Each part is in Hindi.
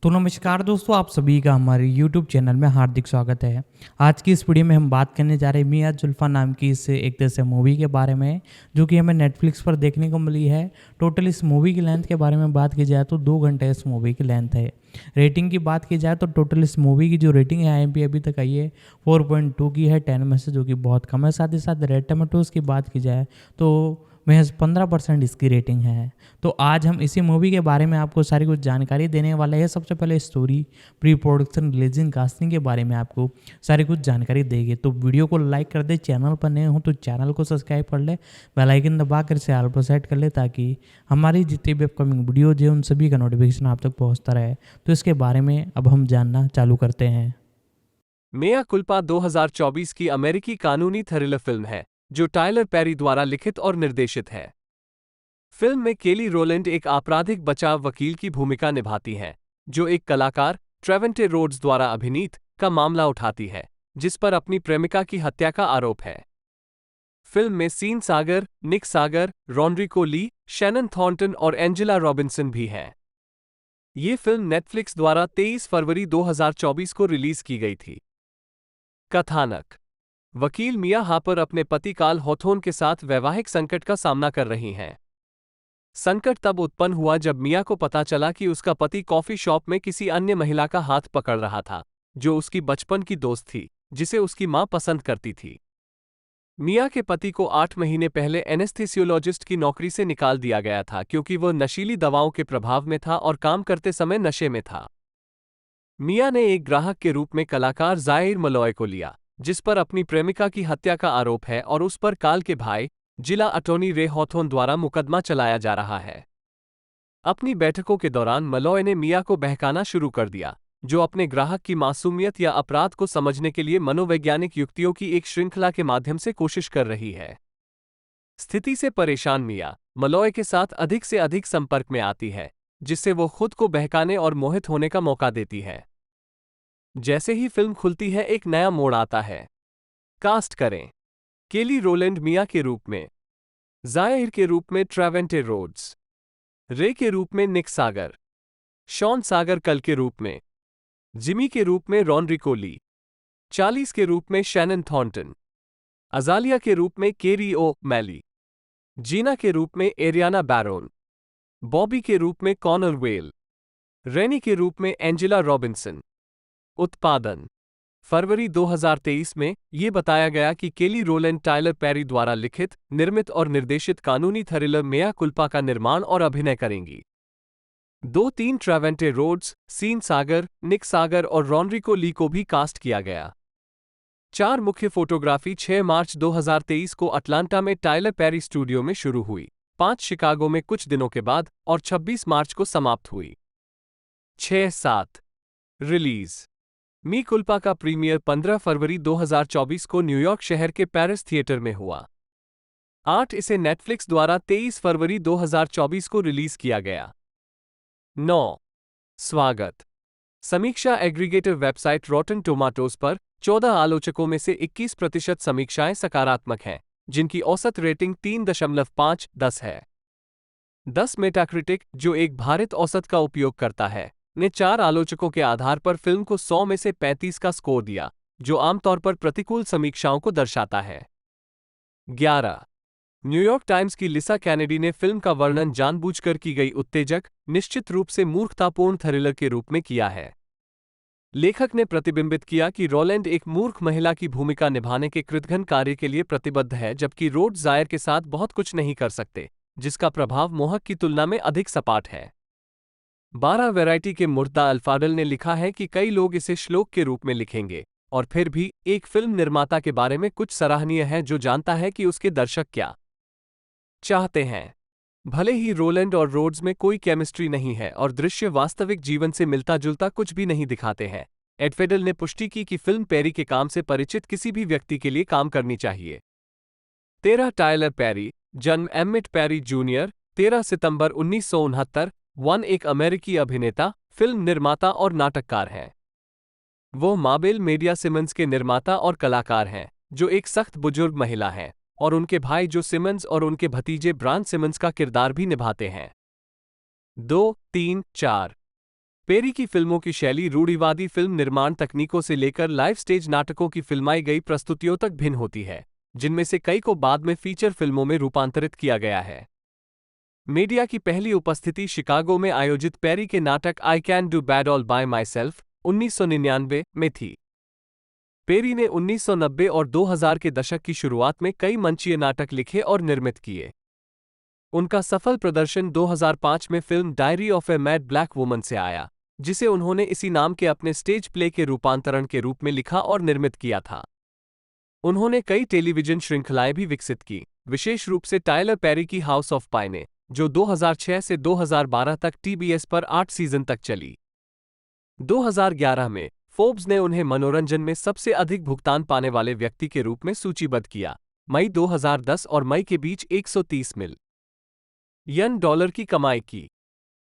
तो नमस्कार दोस्तों, आप सभी का हमारे YouTube चैनल में हार्दिक स्वागत है। आज की इस वीडियो में हम बात करने जा रहे हैं मियां जुल्फा नाम की इस एक तरह से मूवी के बारे में, जो कि हमें नेटफ्लिक्स पर देखने को मिली है। टोटल इस मूवी की लेंथ के बारे में बात की जाए तो 2 घंटे इस मूवी की लेंथ है। रेटिंग की बात की जाए तो टोटल इस मूवी की जो रेटिंग है IMDb अभी तक आई है 4.2 की है 10 में से, जो कि बहुत कम है। साथ ही साथ रेड टमाटोज़ की बात की जाए तो महज 15% इसकी रेटिंग है। तो आज हम इसी मूवी के बारे में आपको सारी कुछ जानकारी देने वाले हैं। सबसे पहले story, pre production, releasing, casting के बारे में आपको सारी कुछ जानकारी देंगे। तो वीडियो को लाइक कर दे, चैनल पर नए हो तो चैनल को सब्सक्राइब कर ले, बेल आइकन दबा कर से ऑल पर सेट कर ले, ताकि हमारी जितनी भी अपकमिंग वीडियोज है उन सभी का नोटिफिकेशन आप तक पहुँचता रहे। तो इसके बारे में अब हम जानना चालू करते हैं। मेया कुल्पा 2024 की अमेरिकी कानूनी थ्रिलर फिल्म है जो टाइलर पेरी द्वारा लिखित और निर्देशित है। फिल्म में केली रोलैंड एक आपराधिक बचाव वकील की भूमिका निभाती हैं, जो एक कलाकार ट्रेवेंटे रोड्स द्वारा अभिनीत का मामला उठाती है, जिस पर अपनी प्रेमिका की हत्या का आरोप है। फिल्म में सीन सागर, निक सागर, रॉन्ड्रिको ली, शैनन थॉर्नटन और एंजेला रॉबिन्सन भी हैं। ये फिल्म नेटफ्लिक्स द्वारा 23 फरवरी 2024 को रिलीज की गई थी। कथानक: वकील मिया हापर अपने पति कार्ल हॉथोर्न के साथ वैवाहिक संकट का सामना कर रही हैं। संकट तब उत्पन्न हुआ जब मिया को पता चला कि उसका पति कॉफी शॉप में किसी अन्य महिला का हाथ पकड़ रहा था, जो उसकी बचपन की दोस्त थी, जिसे उसकी मां पसंद करती थी। मिया के पति को 8 महीने पहले एनेस्थीसियोलॉजिस्ट की नौकरी से निकाल दिया गया था, क्योंकि वह नशीली दवाओं के प्रभाव में था और काम करते समय नशे में था। मिया ने एक ग्राहक के रूप में कलाकार ज़ाइर मलॉय को लिया, जिस पर अपनी प्रेमिका की हत्या का आरोप है, और उस पर कार्ल के भाई, जिला अटॉर्नी रे हॉथोर्न द्वारा मुकदमा चलाया जा रहा है। अपनी बैठकों के दौरान मलॉय ने मिया को बहकाना शुरू कर दिया, जो अपने ग्राहक की मासूमियत या अपराध को समझने के लिए मनोवैज्ञानिक युक्तियों की एक श्रृंखला के माध्यम से कोशिश कर रही है। स्थिति से परेशान मिया मलॉय के साथ अधिक से अधिक संपर्क में आती है, जिससे वो खुद को बहकाने और मोहित होने का मौका देती है। जैसे ही फिल्म खुलती है, एक नया मोड़ आता है। कास्ट करें: केली रोलैंड मिया के रूप में, ज़ाइर के रूप में ट्रेवेंटे रोड्स, रे के रूप में निक सागर, शॉन सागर कल के रूप में, जिमी के रूप में रॉन्ड्रिको ली, चार्लीज के रूप में शैनन थॉर्नटन, अजालिया के रूप में केरी ओ मैली, जीना के रूप में एरियाना बैरोन, बॉबी के रूप में कॉनर वेल, रेनी के रूप में एंजेला रॉबिन्सन। उत्पादन: फरवरी 2023 में ये बताया गया कि केली रोलैंड टाइलर पेरी द्वारा लिखित, निर्मित और निर्देशित कानूनी थ्रिलर मेया कुल्पा का निर्माण और अभिनय करेंगी। 2-3 ट्रेवेंटे रोड्स, सीन सागर, निक सागर और रॉन्ड्रिको ली को भी कास्ट किया गया। 4 मुख्य फोटोग्राफी 6 मार्च 2023 को अटलांटा में टाइलर पेरी स्टूडियो में शुरू हुई, 5 शिकागो में कुछ दिनों के बाद, और 26 मार्च को समाप्त हुई। 6-7 रिलीज: मी कुल्पा का प्रीमियर 15 फरवरी 2024 को न्यूयॉर्क शहर के पेरिस थिएटर में हुआ। 8 इसे नेटफ्लिक्स द्वारा 23 फरवरी 2024 को रिलीज किया गया। 9 स्वागत: समीक्षा एग्रीगेटर वेबसाइट रॉटन टोमाटोज पर 14 आलोचकों में से 21% समीक्षाएं सकारात्मक हैं, जिनकी औसत रेटिंग 3.5/10 है। 10 मेटाक्रिटिक, जो एक भारित औसत का उपयोग करता है, ने 4 आलोचकों के आधार पर फिल्म को 100 में से 35 का स्कोर दिया, जो आमतौर पर प्रतिकूल समीक्षाओं को दर्शाता है। 11 न्यूयॉर्क टाइम्स की लिसा कैनेडी ने फिल्म का वर्णन जानबूझकर की गई उत्तेजक, निश्चित रूप से मूर्खतापूर्ण थ्रिलर के रूप में किया है। लेखक ने प्रतिबिंबित किया कि रोलैंड एक मूर्ख महिला की भूमिका निभाने के कृतघ्न कार्य के लिए प्रतिबद्ध है, जबकि रोड्स ज़ाइर के साथ बहुत कुछ नहीं कर सकते, जिसका प्रभाव मोहक की तुलना में अधिक सपाट है। 12 वैरायटी के मुर्दा अल्फाडल ने लिखा है कि कई लोग इसे श्लोक के रूप में लिखेंगे, और फिर भी एक फिल्म निर्माता के बारे में कुछ सराहनीय है जो जानता है कि उसके दर्शक क्या चाहते हैं। भले ही रोलैंड और रोड्स में कोई केमिस्ट्री नहीं है और दृश्य वास्तविक जीवन से मिलता जुलता कुछ भी नहीं दिखाते हैं, एडफेडल ने पुष्टि की कि फिल्म पेरी के काम से परिचित किसी भी व्यक्ति के लिए काम करनी चाहिए। 13 टाइलर पेरी, जन्म एमिट पेरी जूनियर, 13 सितंबर 1969, एक अमेरिकी अभिनेता, फिल्म निर्माता और नाटककार हैं। वो माबेल मेडिया सिमंस के निर्माता और कलाकार हैं, जो एक सख्त बुजुर्ग महिला हैं, और उनके भाई जो सिमंस और उनके भतीजे ब्रान सिमंस का किरदार भी निभाते हैं। 2, 3, 4 पेरी की फिल्मों की शैली रूढ़िवादी फिल्म निर्माण तकनीकों से लेकर लाइव स्टेज नाटकों की फिल्माई गई प्रस्तुतियों तक भिन्न होती है, जिनमें से कई को बाद में फीचर फिल्मों में रूपांतरित किया गया है। मीडिया की पहली उपस्थिति शिकागो में आयोजित पेरी के नाटक I can do bad all bye my self 1999 में थी। पेरी ने 1990 और 2000 के दशक की शुरुआत में कई मंचीय नाटक लिखे और निर्मित किए। उनका सफल प्रदर्शन 2005 में film diary of a mad black woman से आया, जिसे उन्होंने इसी नाम के अपने स्टेज प्ले के रूपांतरण के रूप में लिखा और निर्मित किया था। उन्होंने कई टेलीविजन श्रृंखलाएं भी विकसित की, विशेष रूप से टायलर पेरी की हाउस ऑफ पाई ने, जो 2006 से 2012 तक टीबीएस पर 8 सीजन तक चली। 2011 में फोर्ब्स ने उन्हें मनोरंजन में सबसे अधिक भुगतान पाने वाले व्यक्ति के रूप में सूचीबद्ध किया। मई 2010 और मई के बीच 130 मिलियन डॉलर की कमाई की।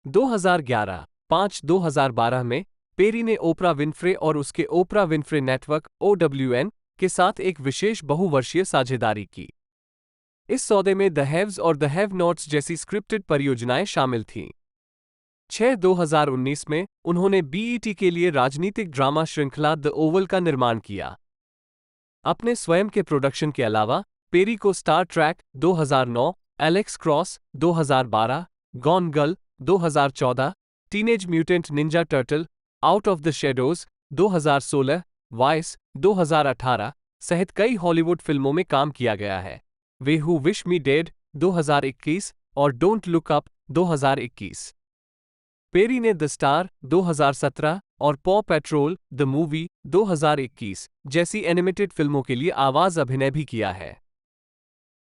2011-5-2012 में पेरी ने ओपरा विनफ्रे और उसके ओपरा विनफ्रे नेटवर्क OWN के साथ एक विशेष बहुवर्षीय साझेदारी की। इस सौदे में द हैव्स और द हैव नॉट्स जैसी स्क्रिप्टेड परियोजनाएं शामिल थीं। 2019 में उन्होंने बीईटी के लिए राजनीतिक ड्रामा श्रृंखला द ओवल का निर्माण किया। अपने स्वयं के प्रोडक्शन के अलावा पेरी को Star Trek 2009, Alex cross 2012, gone girl 2014, teenage mutant Ninja turtle, out of the shadows 2016, vice 2018 सहित कई हॉलीवुड फिल्मों में काम किया गया है। Way who wish me dead 2021 और डोंट लुक अप 2021। पेरी ने द स्टार 2017 और पॉ पेट्रोल द मूवी 2021 जैसी एनिमेटेड फिल्मों के लिए आवाज अभिनय भी किया है।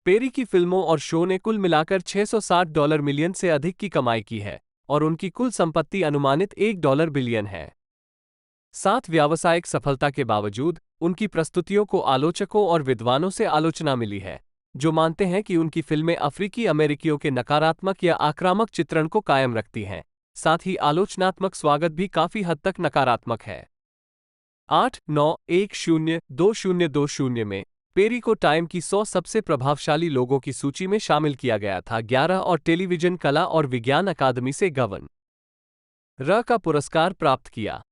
पेरी की फिल्मों और शो ने कुल मिलाकर $660 मिलियन से अधिक की कमाई की है और उनकी कुल संपत्ति अनुमानित $1 बिलियन है। साथ व्यावसायिक सफलता के बावजूद उनकी प्रस्तुतियों को आलोचकों और विद्वानों से आलोचना मिली है, जो मानते हैं कि उनकी फिल्में अफ्रीकी अमेरिकियों के नकारात्मक या आक्रामक चित्रण को कायम रखती हैं। साथ ही आलोचनात्मक स्वागत भी काफी हद तक नकारात्मक है। 8-9-10-2020 में पेरी को टाइम की 100 सबसे प्रभावशाली लोगों की सूची में शामिल किया गया था। 11 और टेलीविजन कला और विज्ञान अकादमी से गवर्नर का पुरस्कार प्राप्त किया।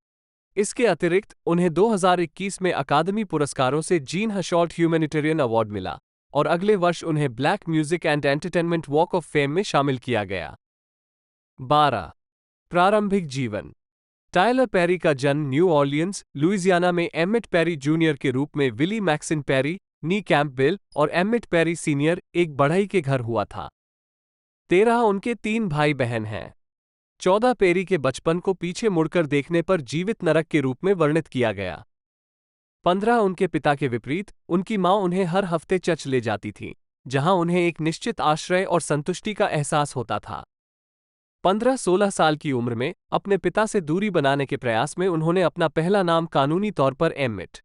इसके अतिरिक्त उन्हें 2021 में अकादमी पुरस्कारों से जीन हशॉल्ट ह्यूमैनिटेरियन अवार्ड मिला और अगले वर्ष उन्हें black music and entertainment walk of fame में शामिल किया गया। 12. प्रारंभिक जीवन। टायलर पेरी का जन्म न्यू ऑर्लियंस, लुइसियाना में एमिट पेरी जूनियर के रूप में विली मैक्सिन पेरी, नी कैंपबेल और एमिट पेरी सीनियर एक बढ़ई के घर हुआ था। 13 उनके 3 भाई बहन हैं। 14 पेरी के बचपन को पीछे मुड़कर देखने पर जीवित नरक के रूप में वर्णित किया गया। 15 उनके पिता के विपरीत उनकी मां उन्हें हर हफ्ते चर्च ले जाती थी, जहां उन्हें एक निश्चित आश्रय और संतुष्टि का एहसास होता था। 15-16 साल की उम्र में अपने पिता से दूरी बनाने के प्रयास में उन्होंने अपना पहला नाम कानूनी तौर पर एमिट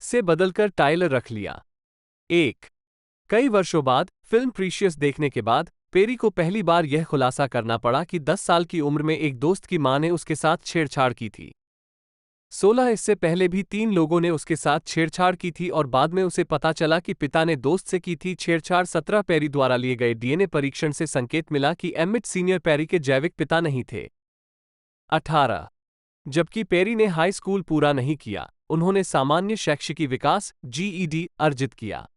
से बदलकर टायलर रख लिया। कई वर्षों बाद फिल्म प्रीशियस देखने के बाद पेरी को पहली बार यह खुलासा करना पड़ा कि 10 साल की उम्र में एक दोस्त की मां ने उसके साथ छेड़छाड़ की थी। 16 इससे पहले भी 3 लोगों ने उसके साथ छेड़छाड़ की थी और बाद में उसे पता चला कि पिता ने दोस्त से की थी छेड़छाड़। 17 पेरी द्वारा लिए गए डीएनए परीक्षण से संकेत मिला कि एमिट सीनियर पेरी के जैविक पिता नहीं थे। 18 जबकि पेरी ने हाई स्कूल पूरा नहीं किया, उन्होंने सामान्य शैक्षिकी विकास GED अर्जित किया।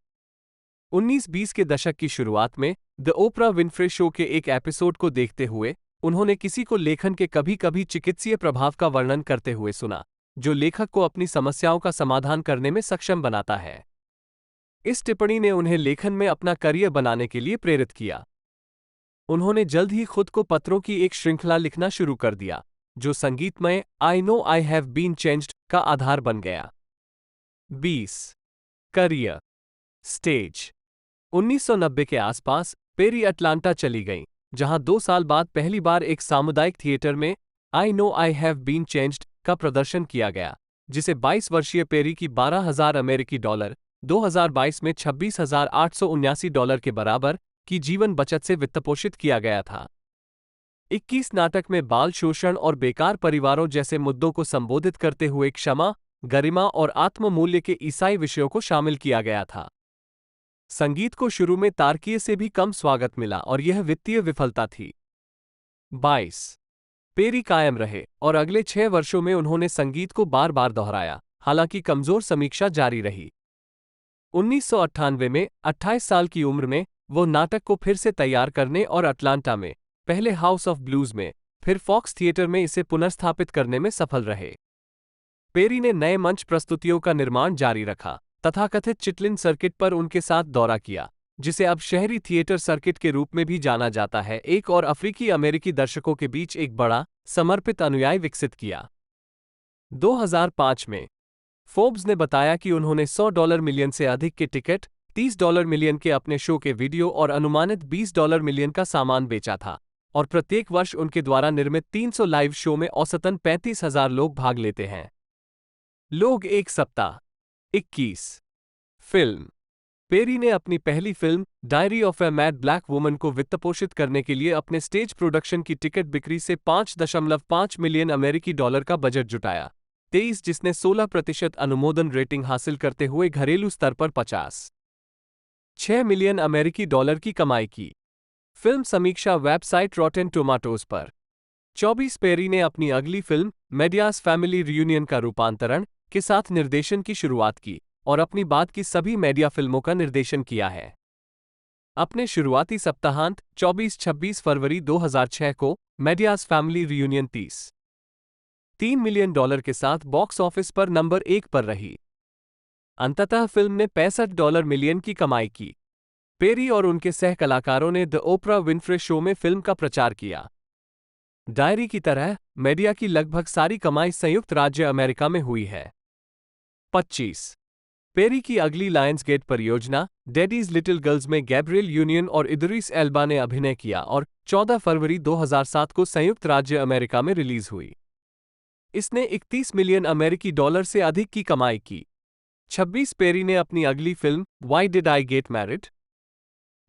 1920 के दशक की शुरुआत में द ओपरा विनफ्रे शो के एक एपिसोड को देखते हुए उन्होंने किसी को लेखन के कभी-कभी चिकित्सीय प्रभाव का वर्णन करते हुए सुना, जो लेखक को अपनी समस्याओं का समाधान करने में सक्षम बनाता है। इस टिप्पणी ने उन्हें लेखन में अपना करियर बनाने के लिए प्रेरित किया। उन्होंने जल्द ही खुद को पत्रों की एक श्रृंखला लिखना शुरू कर दिया, जो संगीतमय I know I have been changed का आधार बन गया। 20 करियर स्टेज। 1990 के आसपास पेरी अटलांटा चली गईं, जहां 2 साल बाद पहली बार एक सामुदायिक थिएटर में I know I have been changed का प्रदर्शन किया गया, जिसे 22 वर्षीय पेरी की $12,000 2022 में $26,879 के बराबर की जीवन बचत से वित्तपोषित किया गया था। 21 नाटक में बाल शोषण और बेकार परिवारों जैसे मुद्दों को संबोधित करते हुए क्षमा, गरिमा और आत्म मूल्य के ईसाई विषयों को शामिल किया गया था। संगीत को शुरू में तारकीय से भी कम स्वागत मिला और यह वित्तीय विफलता थी। 22 पेरी कायम रहे और अगले 6 वर्षों में उन्होंने संगीत को बार बार दोहराया, हालांकि कमजोर समीक्षा जारी रही। 1998 में 28 साल की उम्र में वो नाटक को फिर से तैयार करने और अटलांटा में, पहले हाउस ऑफ ब्लूज में, फिर फॉक्स थिएटर में इसे पुनर्स्थापित करने में सफल रहे। पेरी ने नए मंच प्रस्तुतियों का निर्माण जारी रखा, तथाकथित चिटलिन सर्किट पर उनके साथ दौरा किया, जिसे अब शहरी थिएटर सर्किट के रूप में भी जाना जाता है, एक और अफ्रीकी अमेरिकी दर्शकों के बीच एक बड़ा, समर्पित अनुयायी विकसित किया। 2005 में फोर्ब्स ने बताया कि उन्होंने $100 मिलियन से अधिक के टिकट, $30 मिलियन के अपने शो के वीडियो और अनुमानित $20 मिलियन का सामान बेचा था, और प्रत्येक वर्ष उनके द्वारा निर्मित 300 लाइव शो में औसतन 35,000 लोग भाग लेते हैं। लोग एक सप्ताह 21 फिल्म। पेरी ने अपनी पहली film diary of a mad black woman को वित्तपोषित करने के लिए अपने स्टेज प्रोडक्शन की टिकट बिक्री से $5.5 मिलियन अमेरिकी डॉलर का बजट जुटाया, 23 जिसने 16% अनुमोदन रेटिंग हासिल करते हुए घरेलू स्तर पर 56 मिलियन अमेरिकी डॉलर की कमाई की। फिल्म समीक्षा वेबसाइट रॉटेन टोमाटोज पर 24 पेरी ने अपनी अगली फिल्म मेडियास फैमिली रियूनियन का रूपांतरण के साथ निर्देशन की शुरुआत की और अपनी बाद की सभी मीडिया फिल्मों का निर्देशन किया है। अपने शुरुआती सप्ताहांत 24-26 फरवरी 2006 को मेडियास फैमिली रियूनियन $3 मिलियन के साथ बॉक्स ऑफिस पर नंबर 1 पर रही। अंततः फिल्म ने $65 मिलियन की कमाई की। पेरी और उनके सह कलाकारों ने द ओपरा विनफ्रे शो में फिल्म का प्रचार किया। डायरी की तरह मीडिया की लगभग सारी कमाई संयुक्त राज्य अमेरिका में हुई है। 25 पेरी की अगली लायंसगेट परियोजना डैडीज लिटिल गर्ल्स में गैब्रियल यूनियन और इदरीस एल्बा ने अभिनय किया और 14 फरवरी 2007 को संयुक्त राज्य अमेरिका में रिलीज हुई। इसने $31 मिलियन अमेरिकी डॉलर से अधिक की कमाई की। 26 पेरी ने अपनी अगली film why did I get married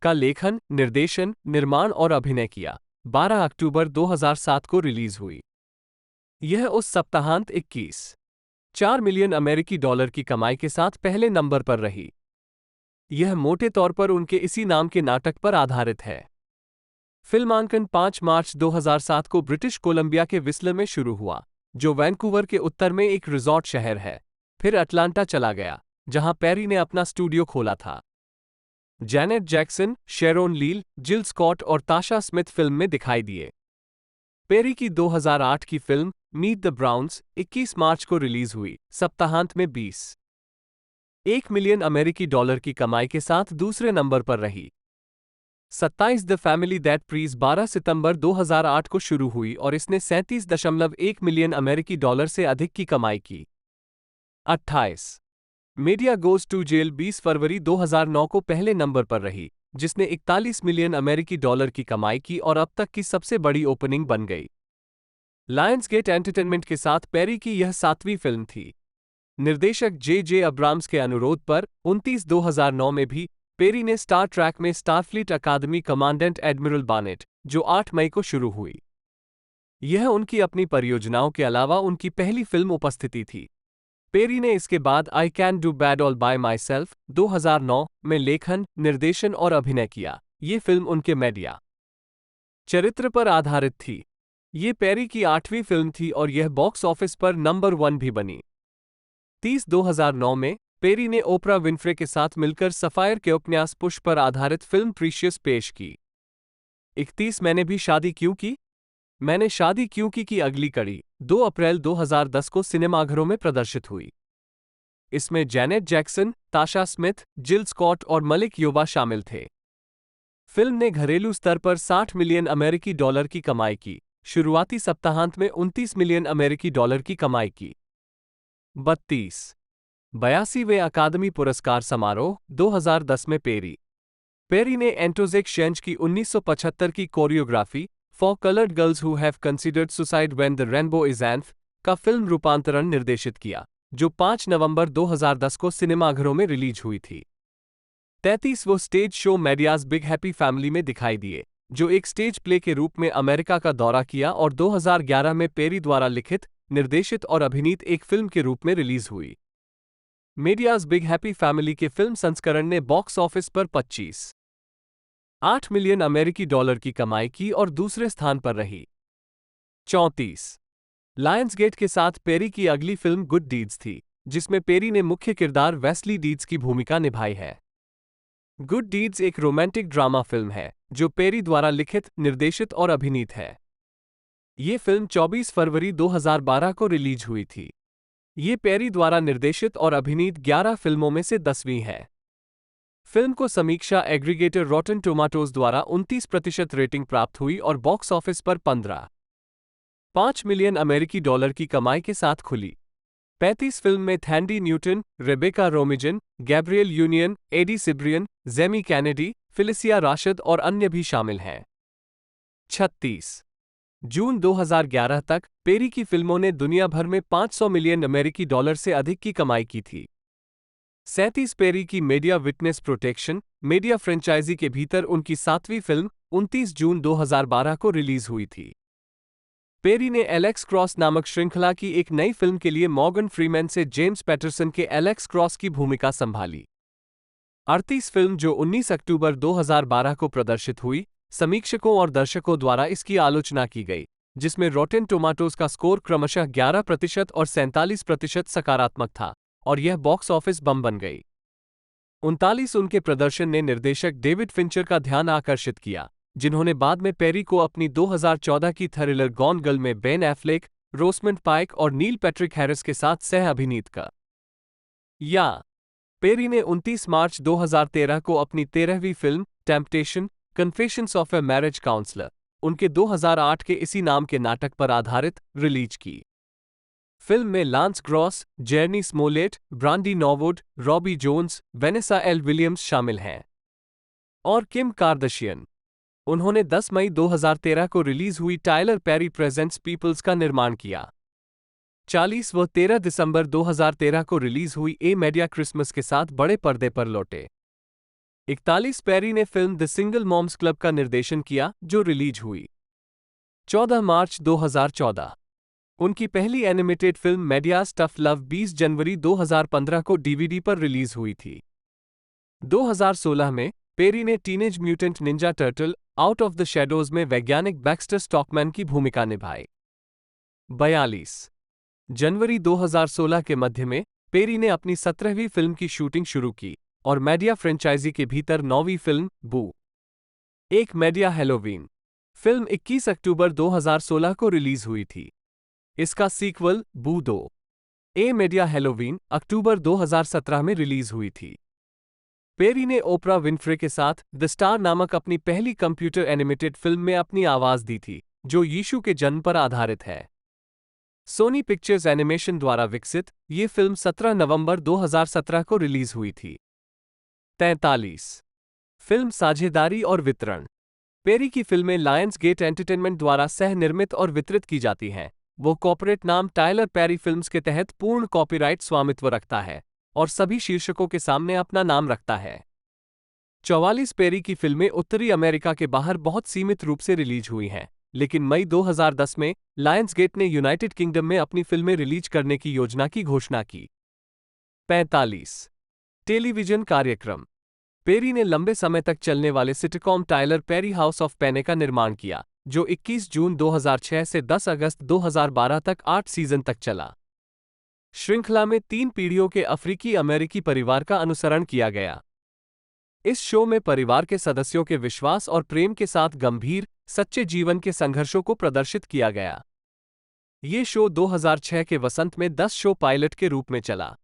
का लेखन, निर्देशन, निर्माण और अभिनय किया। 12 अक्टूबर 2007 को रिलीज हुई। यह उस सप्ताहांत 21.4 मिलियन अमेरिकी डॉलर की कमाई के साथ पहले नंबर पर रही। यह मोटे तौर पर उनके इसी नाम के नाटक पर आधारित है। फिल्मांकन 5 मार्च 2007 को ब्रिटिश कोलंबिया के व्हिस्लर में शुरू हुआ, जो वैंकूवर के उत्तर में एक रिजॉर्ट शहर है। फिर अटलांटा चला गया, जहां पेरी ने अपना स्टूडियो खोला था। जैनेट जैक्सन, शेरोन लील, जिल स्कॉट और ताशा स्मिथ फिल्म में दिखाई दिए। पेरी की 2008 की फिल्म मीट द ब्राउन्स 21 मार्च को रिलीज हुई, सप्ताहांत में $21 मिलियन अमेरिकी डॉलर की कमाई के साथ दूसरे नंबर पर रही। 27 द फैमिली दैट प्रीज 12 सितंबर 2008 को शुरू हुई और इसने 37.1 मिलियन अमेरिकी डॉलर से अधिक की कमाई की। 28 मीडिया गोज टू जेल 20 फरवरी 2009 को पहले नंबर पर रही, जिसने 41 मिलियन अमेरिकी डॉलर की कमाई की और अब तक की सबसे बड़ी ओपनिंग बन गई। लायंसगेट एंटरटेनमेंट के साथ पेरी की यह 7वीं फिल्म थी। निर्देशक जे अब्राम्स के अनुरोध पर 29/2009 में भी पेरी ने स्टार ट्रैक में स्टारफ्लीट अकादमी कमांडेंट एडमिरल बार्नेट, जो 8 मई को शुरू हुई। यह उनकी अपनी परियोजनाओं के अलावा उनकी पहली फिल्म उपस्थिति थी। पेरी ने इसके बाद I can do bad all bye my self 2009 में लेखन, निर्देशन और अभिनय किया। ये फिल्म उनके मीडिया चरित्र पर आधारित थी। ये पेरी की 8वीं फिल्म थी और यह बॉक्स ऑफिस पर नंबर 1 भी बनी। 30/2009 में पेरी ने ओपरा विनफ्रे के साथ मिलकर सफायर के उपन्यास पुश पर आधारित फिल्म प्रीशियस पेश की। 31 मैंने भी शादी क्यों की? मैंने शादी क्यों की अगली कड़ी 2 अप्रैल 2010 को सिनेमाघरों में प्रदर्शित हुई। इसमें जैनेट जैक्सन, ताशा स्मिथ, जिल स्कॉट और मलिक योबा शामिल थे। फिल्म ने घरेलू स्तर पर 60 मिलियन अमेरिकी डॉलर की कमाई की। शुरुआती सप्ताहांत में 29 मिलियन अमेरिकी डॉलर की कमाई की। 82वें अकादमी पुरस्कार समारोह 2010 में पेरी ने एंटोजेक शेंच की 1975 की choreography for coloured girls who have considered suicide when the rainbow is nth का फिल्म रूपांतरण निर्देशित किया, जो 5 नवंबर 2010 को सिनेमाघरों में रिलीज हुई थी। 33वां stage show Madea's big happy family में दिखाई दिए, जो एक स्टेज प्ले के रूप में अमेरिका का दौरा किया और 2011 में पेरी द्वारा लिखित, निर्देशित और अभिनीत एक फिल्म के रूप में रिलीज हुई। मीडियाज बिग हैप्पी फैमिली के फिल्म संस्करण ने बॉक्स ऑफिस पर 25.8 मिलियन अमेरिकी डॉलर की कमाई की और दूसरे स्थान पर रही। 34 लायंसगेट के साथ पेरी की अगली फिल्म गुड डीड्स थी, जिसमें पेरी ने मुख्य किरदार वेस्ली डीड्स की भूमिका निभाई है। गुड डीड्स एक रोमांटिक ड्रामा फिल्म है जो पेरी द्वारा लिखित, निर्देशित और अभिनीत है। ये फिल्म 24 फरवरी 2012 को रिलीज हुई थी। ये पेरी द्वारा निर्देशित और अभिनीत 11 फिल्मों में से 10वीं है। फिल्म को समीक्षा एग्रीगेटर रॉटन टोमाटोज द्वारा 29% रेटिंग प्राप्त हुई और बॉक्स ऑफिस पर 15.5 मिलियन अमेरिकी डॉलर की कमाई के साथ खुली। 35 फिल्म में Thandie Newton, Rebecca Romijn, Gabrielle Union, Eddie Cibrian, Jamie Kennedy, Phylicia Rashad और अन्य भी शामिल हैं। 36 जून 2011 तक पेरी की फिल्मों ने दुनिया भर में 500 मिलियन अमेरिकी डॉलर से अधिक की कमाई की थी। 37 पेरी की media witness protection media franchise के भीतर उनकी 7वीं फिल्म 29 जून 2012 को रिलीज हुई थी। पेरी ने एलेक्स क्रॉस नामक श्रृंखला की एक नई फिल्म के लिए मॉर्गन फ्रीमैन से जेम्स पैटरसन के एलेक्स क्रॉस की भूमिका संभाली। 38 फिल्म जो 19 अक्टूबर 2012 को प्रदर्शित हुई, समीक्षकों और दर्शकों द्वारा इसकी आलोचना की गई, जिसमें रॉटेन टोमाटोज का स्कोर क्रमशः 11% और 47% सकारात्मक था, और यह बॉक्स ऑफिस बम बन गई। 39 उनके प्रदर्शन ने निर्देशक डेविड फिंचर का ध्यान आकर्षित किया, जिन्होंने बाद में पेरी को अपनी 2014 की थ्रिलर गॉन गर्ल में बेन एफ्लेक, रोसमंड पाइक और नील पैट्रिक हैरिस के साथ सह अभिनीत किया। पेरी ने 29 मार्च 2013 को अपनी 13वीं film Temptation confessions of a marriage counsellor उनके 2008 के इसी नाम के नाटक पर आधारित रिलीज की। फिल्म में Lance Gross, Jurnee Smollett, Brandy Norwood, Robbie Jones, Vanessa L Williams शामिल हैं और किम कार्दशियन। उन्होंने 10 मई 2013 को रिलीज हुई टाइलर पेरी प्रेजेंट्स पीपल्स का निर्माण किया। 40 व 13 दिसंबर 2013 को रिलीज हुई ए मीडिया क्रिसमस के साथ बड़े पर्दे पर लौटे। 41 पेरी ने film the single moms club का निर्देशन किया, जो रिलीज हुई 14 मार्च 2014। उनकी पहली एनिमेटेड फिल्म मेडियास टफ लव 20 जनवरी 2015 को डीवीडी पर रिलीज हुई थी। 2016 में पेरी ने teenage mutant Ninja turtle out of the shadows में वैज्ञानिक बैक्स्टर स्टॉकमैन की भूमिका निभाई। 42 जनवरी 2016 के मध्य में पेरी ने अपनी 17वीं फिल्म की शूटिंग शुरू की और मीडिया फ्रेंचाइजी के भीतर 9वीं फिल्म बू एक मीडिया हैलोवीन फिल्म 21 अक्टूबर 2016 को रिलीज हुई थी। इसका सीक्वल बू 2 ए मीडिया हैलोवीन अक्टूबर 2017 में रिलीज हुई थी। पेरी ने ओपरा विनफ्रे के साथ द स्टार नामक अपनी पहली कंप्यूटर एनिमेटेड फिल्म में अपनी आवाज दी थी, जो यीशु के जन्म पर आधारित है। सोनी पिक्चर्स एनिमेशन द्वारा विकसित ये फिल्म 17 नवंबर 2017 को रिलीज हुई थी। 43 फिल्म साझेदारी और वितरण पेरी की फिल्में लायंस गेट एंटरटेनमेंट द्वारा सह निर्मित और वितरित की जाती हैं। वो कॉर्पोरेट नाम टाइलर पेरी फिल्म्स के तहत पूर्ण कॉपीराइट स्वामित्व रखता है और सभी शीर्षकों के सामने अपना नाम रखता है। 44 पेरी की फिल्में उत्तरी अमेरिका के बाहर बहुत सीमित रूप से रिलीज हुई हैं, लेकिन मई 2010 में लायंसगेट ने यूनाइटेड किंगडम में अपनी फिल्में रिलीज करने की योजना की घोषणा की। 45 टेलीविजन कार्यक्रम पेरी ने लंबे समय तक चलने वाले sitcom Tyler Perry house of Payne का निर्माण किया, जो 21 जून 2006 से 10 अगस्त 2012 तक 8 सीजन तक चला। श्रृंखला में 3 पीढ़ियों के अफ्रीकी अमेरिकी परिवार का अनुसरण किया गया। इस शो में परिवार के सदस्यों के विश्वास और प्रेम के साथ गंभीर, सच्चे जीवन के संघर्षों को प्रदर्शित किया गया। ये शो 2006 के वसंत में 10 शो पायलट के रूप में चला।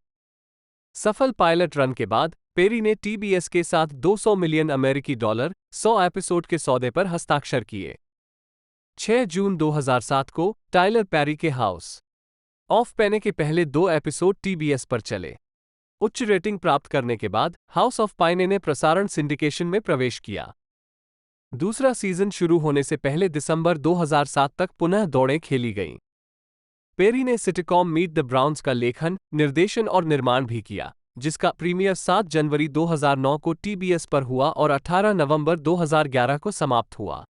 सफल पायलट रन के बाद पेरी ने टीबीएस के साथ 200 मिलियन अमेरिकी डॉलर 100 एपिसोड के सौदे पर हस्ताक्षर किए। 6 जून 2007 को टाइलर पेरी के हाउस ऑफ पेने के पहले 2 एपिसोड टीबीएस पर चले। उच्च रेटिंग प्राप्त करने के बाद हाउस ऑफ पाइने ने प्रसारण सिंडिकेशन में प्रवेश किया। दूसरा सीजन शुरू होने से पहले दिसंबर 2007 तक पुनः दौड़ें खेली गईं। पेरी ने सिटकॉम मीट द ब्राउन्स का लेखन, निर्देशन और निर्माण भी किया, जिसका प्रीमियर 7 जनवरी 2009 को टीबीएस पर हुआ और 18 नवंबर 2011 को समाप्त हुआ।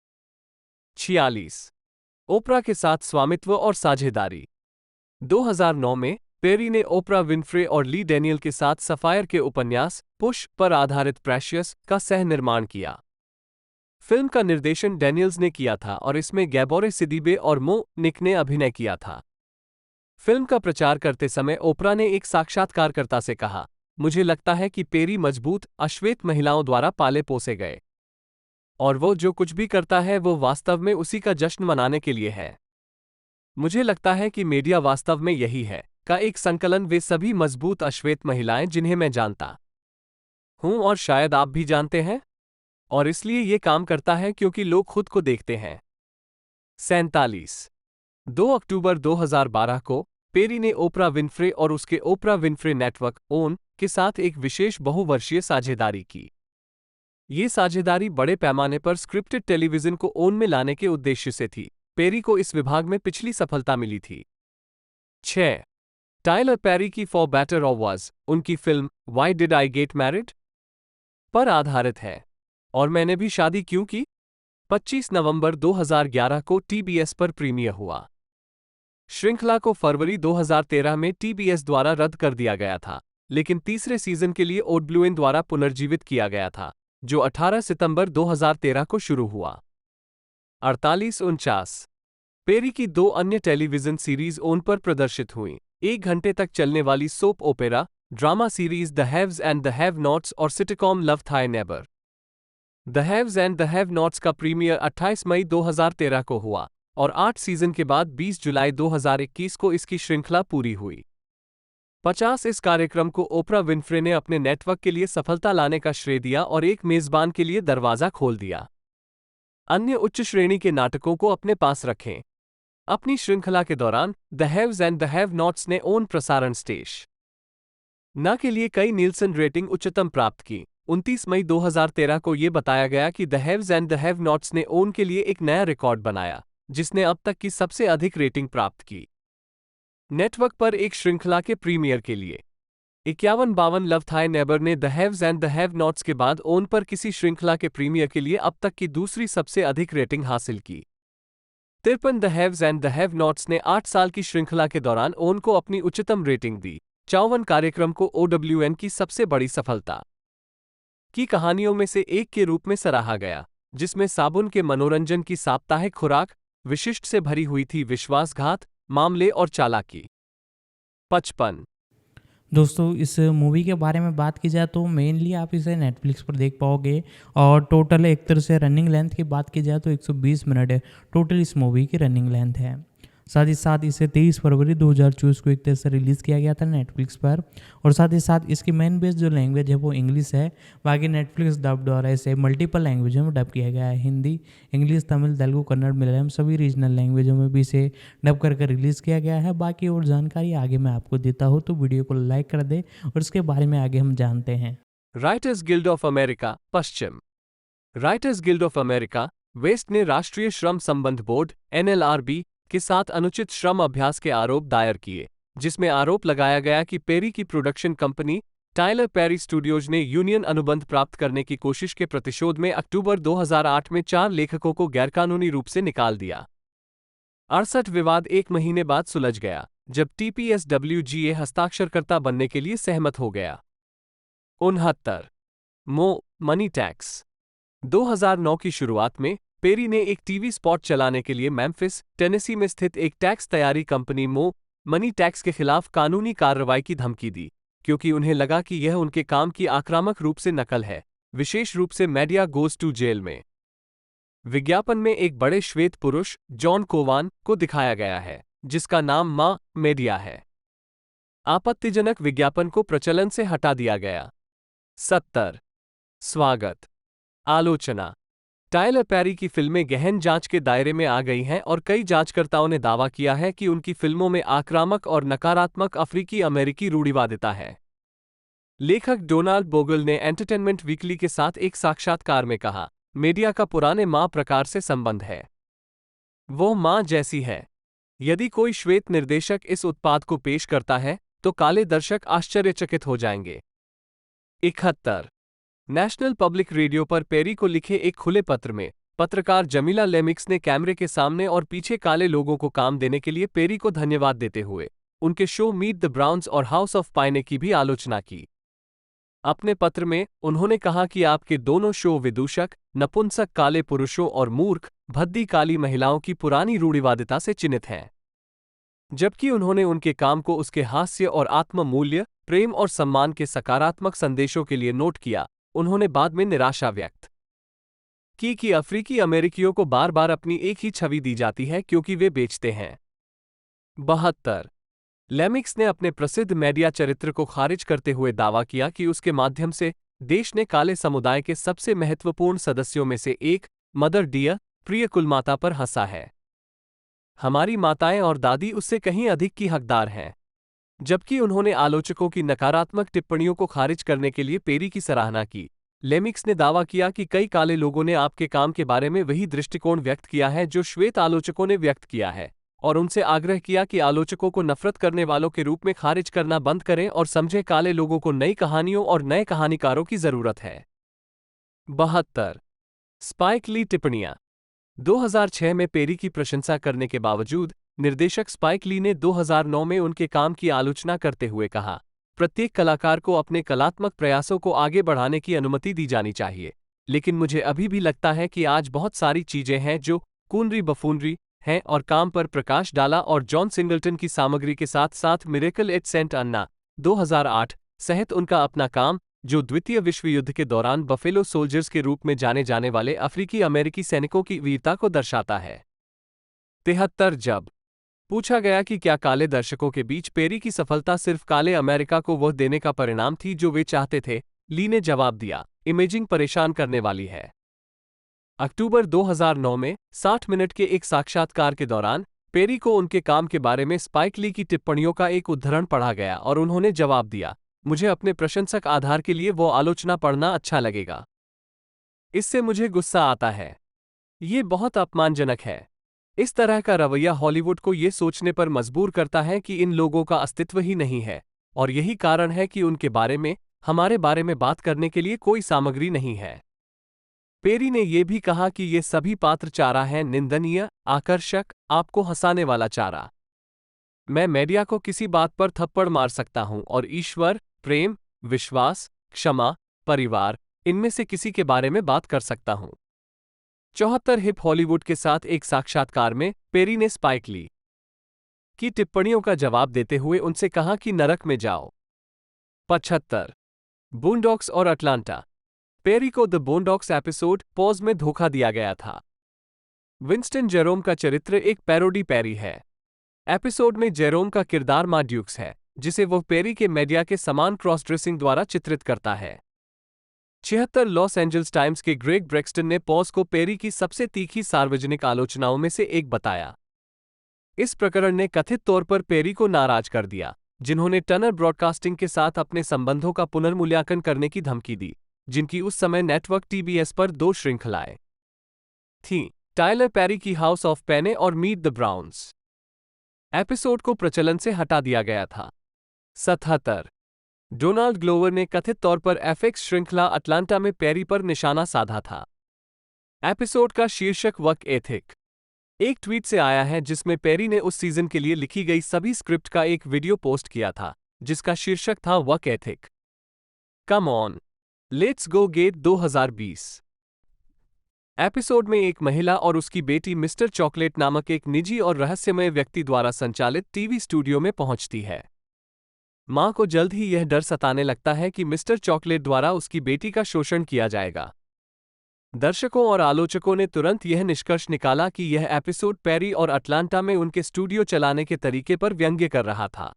46 ओपरा के साथ स्वामित्व और साझेदारी 2009 में पेरी ने ओपरा विनफ्रे और ली डेनियल के साथ सफायर के उपन्यास पुश पर आधारित प्रेशियस का सह निर्माण किया। फिल्म का निर्देशन डैनियल्स ने किया था और इसमें गैबोरे सिदिबे और मो निक ने अभिनय किया था। फिल्म का प्रचार करते समय ओपरा ने एक साक्षात्कारकर्ता से कहा, मुझे लगता है कि पेरी मजबूत, अश्वेत महिलाओं द्वारा पाले पोसे गए। और वो जो कुछ भी करता है वो वास्तव में उसी का जश्न मनाने के लिए है। मुझे लगता है कि मीडिया वास्तव में यही है का एक संकलन, वे सभी मजबूत अश्वेत महिलाएं जिन्हें मैं जानता हूं और शायद आप भी जानते हैं। और इसलिए ये काम करता है क्योंकि लोग खुद को देखते हैं। 47 2 अक्टूबर 2012 को पेरी ने ओपरा विनफ्रे और उसके ओपरा विनफ्रे नेटवर्क ओन के साथ एक विशेष बहुवर्षीय साझेदारी की। ये साझेदारी बड़े पैमाने पर स्क्रिप्टेड टेलीविजन को ओन में लाने के उद्देश्य से थी। पेरी को इस विभाग में पिछली सफलता मिली थी। 6 टाइलर पेरी की फॉर बेटर और वर्स उनकी film why did I get married पर आधारित है। और मैंने भी शादी क्यों की 25 नवंबर 2011 को टीबीएस पर प्रीमियर हुआ। श्रृंखला को फरवरी 2013 में टीबीएस द्वारा रद्द कर दिया गया था, लेकिन तीसरे सीजन के लिए ओडब्लूएन द्वारा पुनर्जीवित किया गया था, जो 18 सितंबर 2013 को शुरू हुआ। 48-49 पेरी की 2 अन्य टेलीविजन सीरीज ओन पर प्रदर्शित हुईं। 1 घंटे तक चलने वाली soap opera drama series the Haves and the Have Nots और sitcom Love Thy Neighbor. The Haves and the Have Nots का प्रीमियर 28 मई 2013 को हुआ और 8 सीजन के बाद 20 जुलाई 2021 को इसकी श्रृंखला पूरी हुई। 50 इस कार्यक्रम को ओपरा विनफ्रे ने अपने नेटवर्क के लिए सफलता लाने का श्रेय दिया और एक मेजबान के लिए दरवाजा खोल दिया। अन्य उच्च श्रेणी के नाटकों को अपने पास रखें। अपनी श्रृंखला के दौरान the Haves and the Have knots ने ओन प्रसारण स्टेश न के लिए कई नील्सन रेटिंग उच्चतम प्राप्त की। 29 मई 2013 को यह बताया गया कि the Haves and the Have knots ने ओन के लिए एक नया रिकॉर्ड बनाया, जिसने अब तक की सबसे अधिक रेटिंग प्राप्त की। नेटवर्क पर एक श्रृंखला के प्रीमियर के लिए 51-52 लव थाई नेबर ने the Haves and the Have knots के बाद ओन पर किसी श्रृंखला के प्रीमियर के लिए अब तक की दूसरी सबसे अधिक रेटिंग हासिल की। 53 the Haves and the Have knots ने 8 साल की श्रृंखला के दौरान ओन को अपनी उच्चतम रेटिंग दी। 54 कार्यक्रम को ओडब्ल्यूएन की सबसे बड़ी सफलता की कहानियों में से एक के रूप में सराहा गया, जिसमें साबुन के मनोरंजन की साप्ताहिक खुराक विशिष्ट से भरी हुई थी, विश्वासघात मामले और चालाकी। 55 दोस्तों इस मूवी के बारे में बात की जाए तो मेनली आप इसे नेटफ्लिक्स पर देख पाओगे और टोटल एक तरह से रनिंग लेंथ की बात की जाए तो 120 मिनट है टोटल इस मूवी की रनिंग लेंथ है। साथ ही साथ इसे 23 फरवरी 2024 को एक तरह से रिलीज़ किया गया था नेटफ्लिक्स पर और साथ ही साथ इसकी मेन बेस जो लैंग्वेज है वो इंग्लिश है। बाकी नेटफ्लिक्स डब द्वारा इसे मल्टीपल लैंग्वेजों में डब किया गया है, हिंदी, इंग्लिश, तमिल, तेलुगु, कन्नड़, मलयालम सभी रीजनल लैंग्वेजों में भी इसे डब करके रिलीज़ किया गया है। बाकी और जानकारी आगे मैं आपको देता हूँ, तो वीडियो को लाइक कर दे और इसके बारे में आगे हम जानते हैं। राइटर्स गिल्ड ऑफ अमेरिका पश्चिम। Writers guild of America west ने राष्ट्रीय श्रम संबंध बोर्ड NLRB के साथ अनुचित श्रम अभ्यास के आरोप दायर किए, जिसमें आरोप लगाया गया कि पेरी की production company Tyler Perry studios ने यूनियन अनुबंध प्राप्त करने की कोशिश के प्रतिशोध में अक्टूबर 2008 में 4 लेखकों को गैरकानूनी रूप से निकाल दिया। 68 विवाद 1 महीने बाद सुलझ गया, जब TPSWGA हस्ताक्षरकर्ता बनने के लिए सहमत हो गया। 69 मनी टैक्स। 2009 की शुरुआत में पेरी ने एक टीवी स्पॉट चलाने के लिए मेम्फिस, टेनेसी में स्थित एक टैक्स तैयारी कंपनी मनी टैक्स के खिलाफ कानूनी कार्रवाई की धमकी दी, क्योंकि उन्हें लगा कि यह उनके काम की आक्रामक रूप से नकल है, विशेष रूप से मीडिया गोज टू जेल में। विज्ञापन में एक बड़े श्वेत पुरुष जॉन कोवान को दिखाया गया है, जिसका नाम मीडिया है। आपत्तिजनक विज्ञापन को प्रचलन से हटा दिया गया। 70 स्वागत। आलोचना। टाइलर पेरी की फिल्में गहन जांच के दायरे में आ गई हैं और कई जांचकर्ताओं ने दावा किया है कि उनकी फिल्मों में आक्रामक और नकारात्मक अफ्रीकी अमेरिकी रूढ़िवादिता है। लेखक डोनाल्ड बोगल ने एंटरटेनमेंट वीकली के साथ एक साक्षात्कार में कहा, मीडिया का पुराने प्रकार से संबंध है। वो जैसी है। यदि कोई श्वेत निर्देशक इस उत्पाद को पेश करता है तो काले दर्शक आश्चर्यचकित हो जाएंगे। 71 नेशनल पब्लिक रेडियो पर पेरी को लिखे एक खुले पत्र में पत्रकार जमीला लेमिक्स ने कैमरे के सामने और पीछे काले लोगों को काम देने के लिए पेरी को धन्यवाद देते हुए उनके शो मीट द ब्राउन्स और हाउस ऑफ पाइने की भी आलोचना की। अपने पत्र में उन्होंने कहा कि आपके दोनों शो विदूषक, नपुंसक काले पुरुषों और मूर्ख, भद्दी काली महिलाओं की पुरानी रूढ़िवादिता से चिन्हित हैं। जबकि उन्होंने उनके काम को उसके हास्य और आत्म मूल्य, प्रेम और सम्मान के सकारात्मक संदेशों के लिए नोट किया, उन्होंने बाद में निराशा व्यक्त की कि अफ्रीकी अमेरिकियों को बार बार अपनी एक ही छवि दी जाती है क्योंकि वे बेचते हैं। 72 लेमिक्स ने अपने प्रसिद्ध मीडिया चरित्र को खारिज करते हुए दावा किया कि उसके माध्यम से देश ने काले समुदाय के सबसे महत्वपूर्ण सदस्यों में से एक, मदर डियर, प्रिय कुलमाता पर हंसा है। हमारी माताएं और दादी उससे कहीं अधिक की हकदार हैं। जबकि उन्होंने आलोचकों की नकारात्मक टिप्पणियों को खारिज करने के लिए पेरी की सराहना की, लेमिक्स ने दावा किया कि कई काले लोगों ने आपके काम के बारे में वही दृष्टिकोण व्यक्त किया है जो श्वेत आलोचकों ने व्यक्त किया है, और उनसे आग्रह किया कि आलोचकों को नफरत करने वालों के रूप में खारिज करना बंद करें और समझें काले लोगों को नई कहानियों और नए कहानीकारों की जरूरत है। 72 स्पाइक ली टिप्पणियां। 2006 में पेरी की प्रशंसा करने के बावजूद निर्देशक स्पाइक ली ने 2009 में उनके काम की आलोचना करते हुए कहा, प्रत्येक कलाकार को अपने कलात्मक प्रयासों को आगे बढ़ाने की अनुमति दी जानी चाहिए, लेकिन मुझे अभी भी लगता है कि आज बहुत सारी चीजें हैं जो कूनरी बफूनरी हैं और काम पर प्रकाश डाला और जॉन सिंगलटन की सामग्री के साथ साथ मिरेकल एट सेंट अन्ना 2008 सहित उनका अपना काम, जो द्वितीय विश्व युद्ध के दौरान बफेलो सोल्जर्स के रूप में जाने जाने वाले अफ्रीकी अमेरिकी सैनिकों की वीरता को दर्शाता है। 73 जब पूछा गया कि क्या काले दर्शकों के बीच पेरी की सफलता सिर्फ काले अमेरिका को वह देने का परिणाम थी जो वे चाहते थे, ली ने जवाब दिया, इमेजिंग परेशान करने वाली है। अक्टूबर 2009 में 60 मिनट के एक साक्षात्कार के दौरान पेरी को उनके काम के बारे में स्पाइक ली की टिप्पणियों का एक उद्धरण पढ़ा गया और उन्होंने जवाब दिया, मुझे अपने प्रशंसक आधार के लिए वो आलोचना पढ़ना अच्छा लगेगा। इससे मुझे गुस्सा आता है। ये बहुत अपमानजनक है। इस तरह का रवैया हॉलीवुड को ये सोचने पर मजबूर करता है कि इन लोगों का अस्तित्व ही नहीं है, और यही कारण है कि उनके बारे में, हमारे बारे में बात करने के लिए कोई सामग्री नहीं है। पेरी ने यह भी कहा कि ये सभी पात्र चारा हैं, निंदनीय, आकर्षक, आपको हंसाने वाला चारा। मैं मीडिया को किसी बात पर थप्पड़ मार सकता हूं और ईश्वर, प्रेम, विश्वास, क्षमा, परिवार, इनमें से किसी के बारे में बात कर सकता हूं। 74 हिप हॉलीवुड के साथ एक साक्षात्कार में पेरी ने स्पाइक ली की टिप्पणियों का जवाब देते हुए उनसे कहा कि नरक में जाओ। 75 बूनडॉक्स और अटलांटा। पेरी को द बूनडॉक्स एपिसोड पॉज में धोखा दिया गया था। विंस्टन जेरोम का चरित्र एक पैरोडी पेरी है। एपिसोड में जेरोम का किरदार माँ ड्यूक्स है, जिसे वह पेरी के मीडिया के समान क्रॉस ड्रेसिंग द्वारा चित्रित करता है। 76 लॉस एंजल्स टाइम्स के ग्रेग ब्रेक्सटन ने पॉज को पेरी की सबसे तीखी सार्वजनिक आलोचनाओं में से एक बताया। इस प्रकरण ने कथित तौर पर पेरी को नाराज कर दिया, जिन्होंने टर्नर ब्रॉडकास्टिंग के साथ अपने संबंधों का पुनर्मूल्यांकन करने की धमकी दी, जिनकी उस समय नेटवर्क टीबीएस पर 2 श्रृंखलाएं थीं, टायलर पेरी की हाउस ऑफ पेने और मीट द ब्राउन्स। एपिसोड को प्रचलन से हटा दिया गया था। 77 डोनाल्ड ग्लोवर ने कथित तौर पर एफएक्स श्रृंखला अटलांटा में पेरी पर निशाना साधा था। एपिसोड का शीर्षक वर्क एथिक एक ट्वीट से आया है, जिसमें पेरी ने उस सीजन के लिए लिखी गई सभी स्क्रिप्ट का एक वीडियो पोस्ट किया था, जिसका शीर्षक था work ethic. Come on, let's go gate 2020। Episode में एक महिला और उसकी बेटी मिस्टर चॉकलेट नामक एक निजी और रहस्यमय व्यक्ति द्वारा संचालित टीवी स्टूडियो में पहुंचती है। मां को जल्द ही यह डर सताने लगता है कि मिस्टर चॉकलेट द्वारा उसकी बेटी का शोषण किया जाएगा। दर्शकों और आलोचकों ने तुरंत यह निष्कर्ष निकाला कि यह एपिसोड पेरी और अटलांटा में उनके स्टूडियो चलाने के तरीके पर व्यंग्य कर रहा था।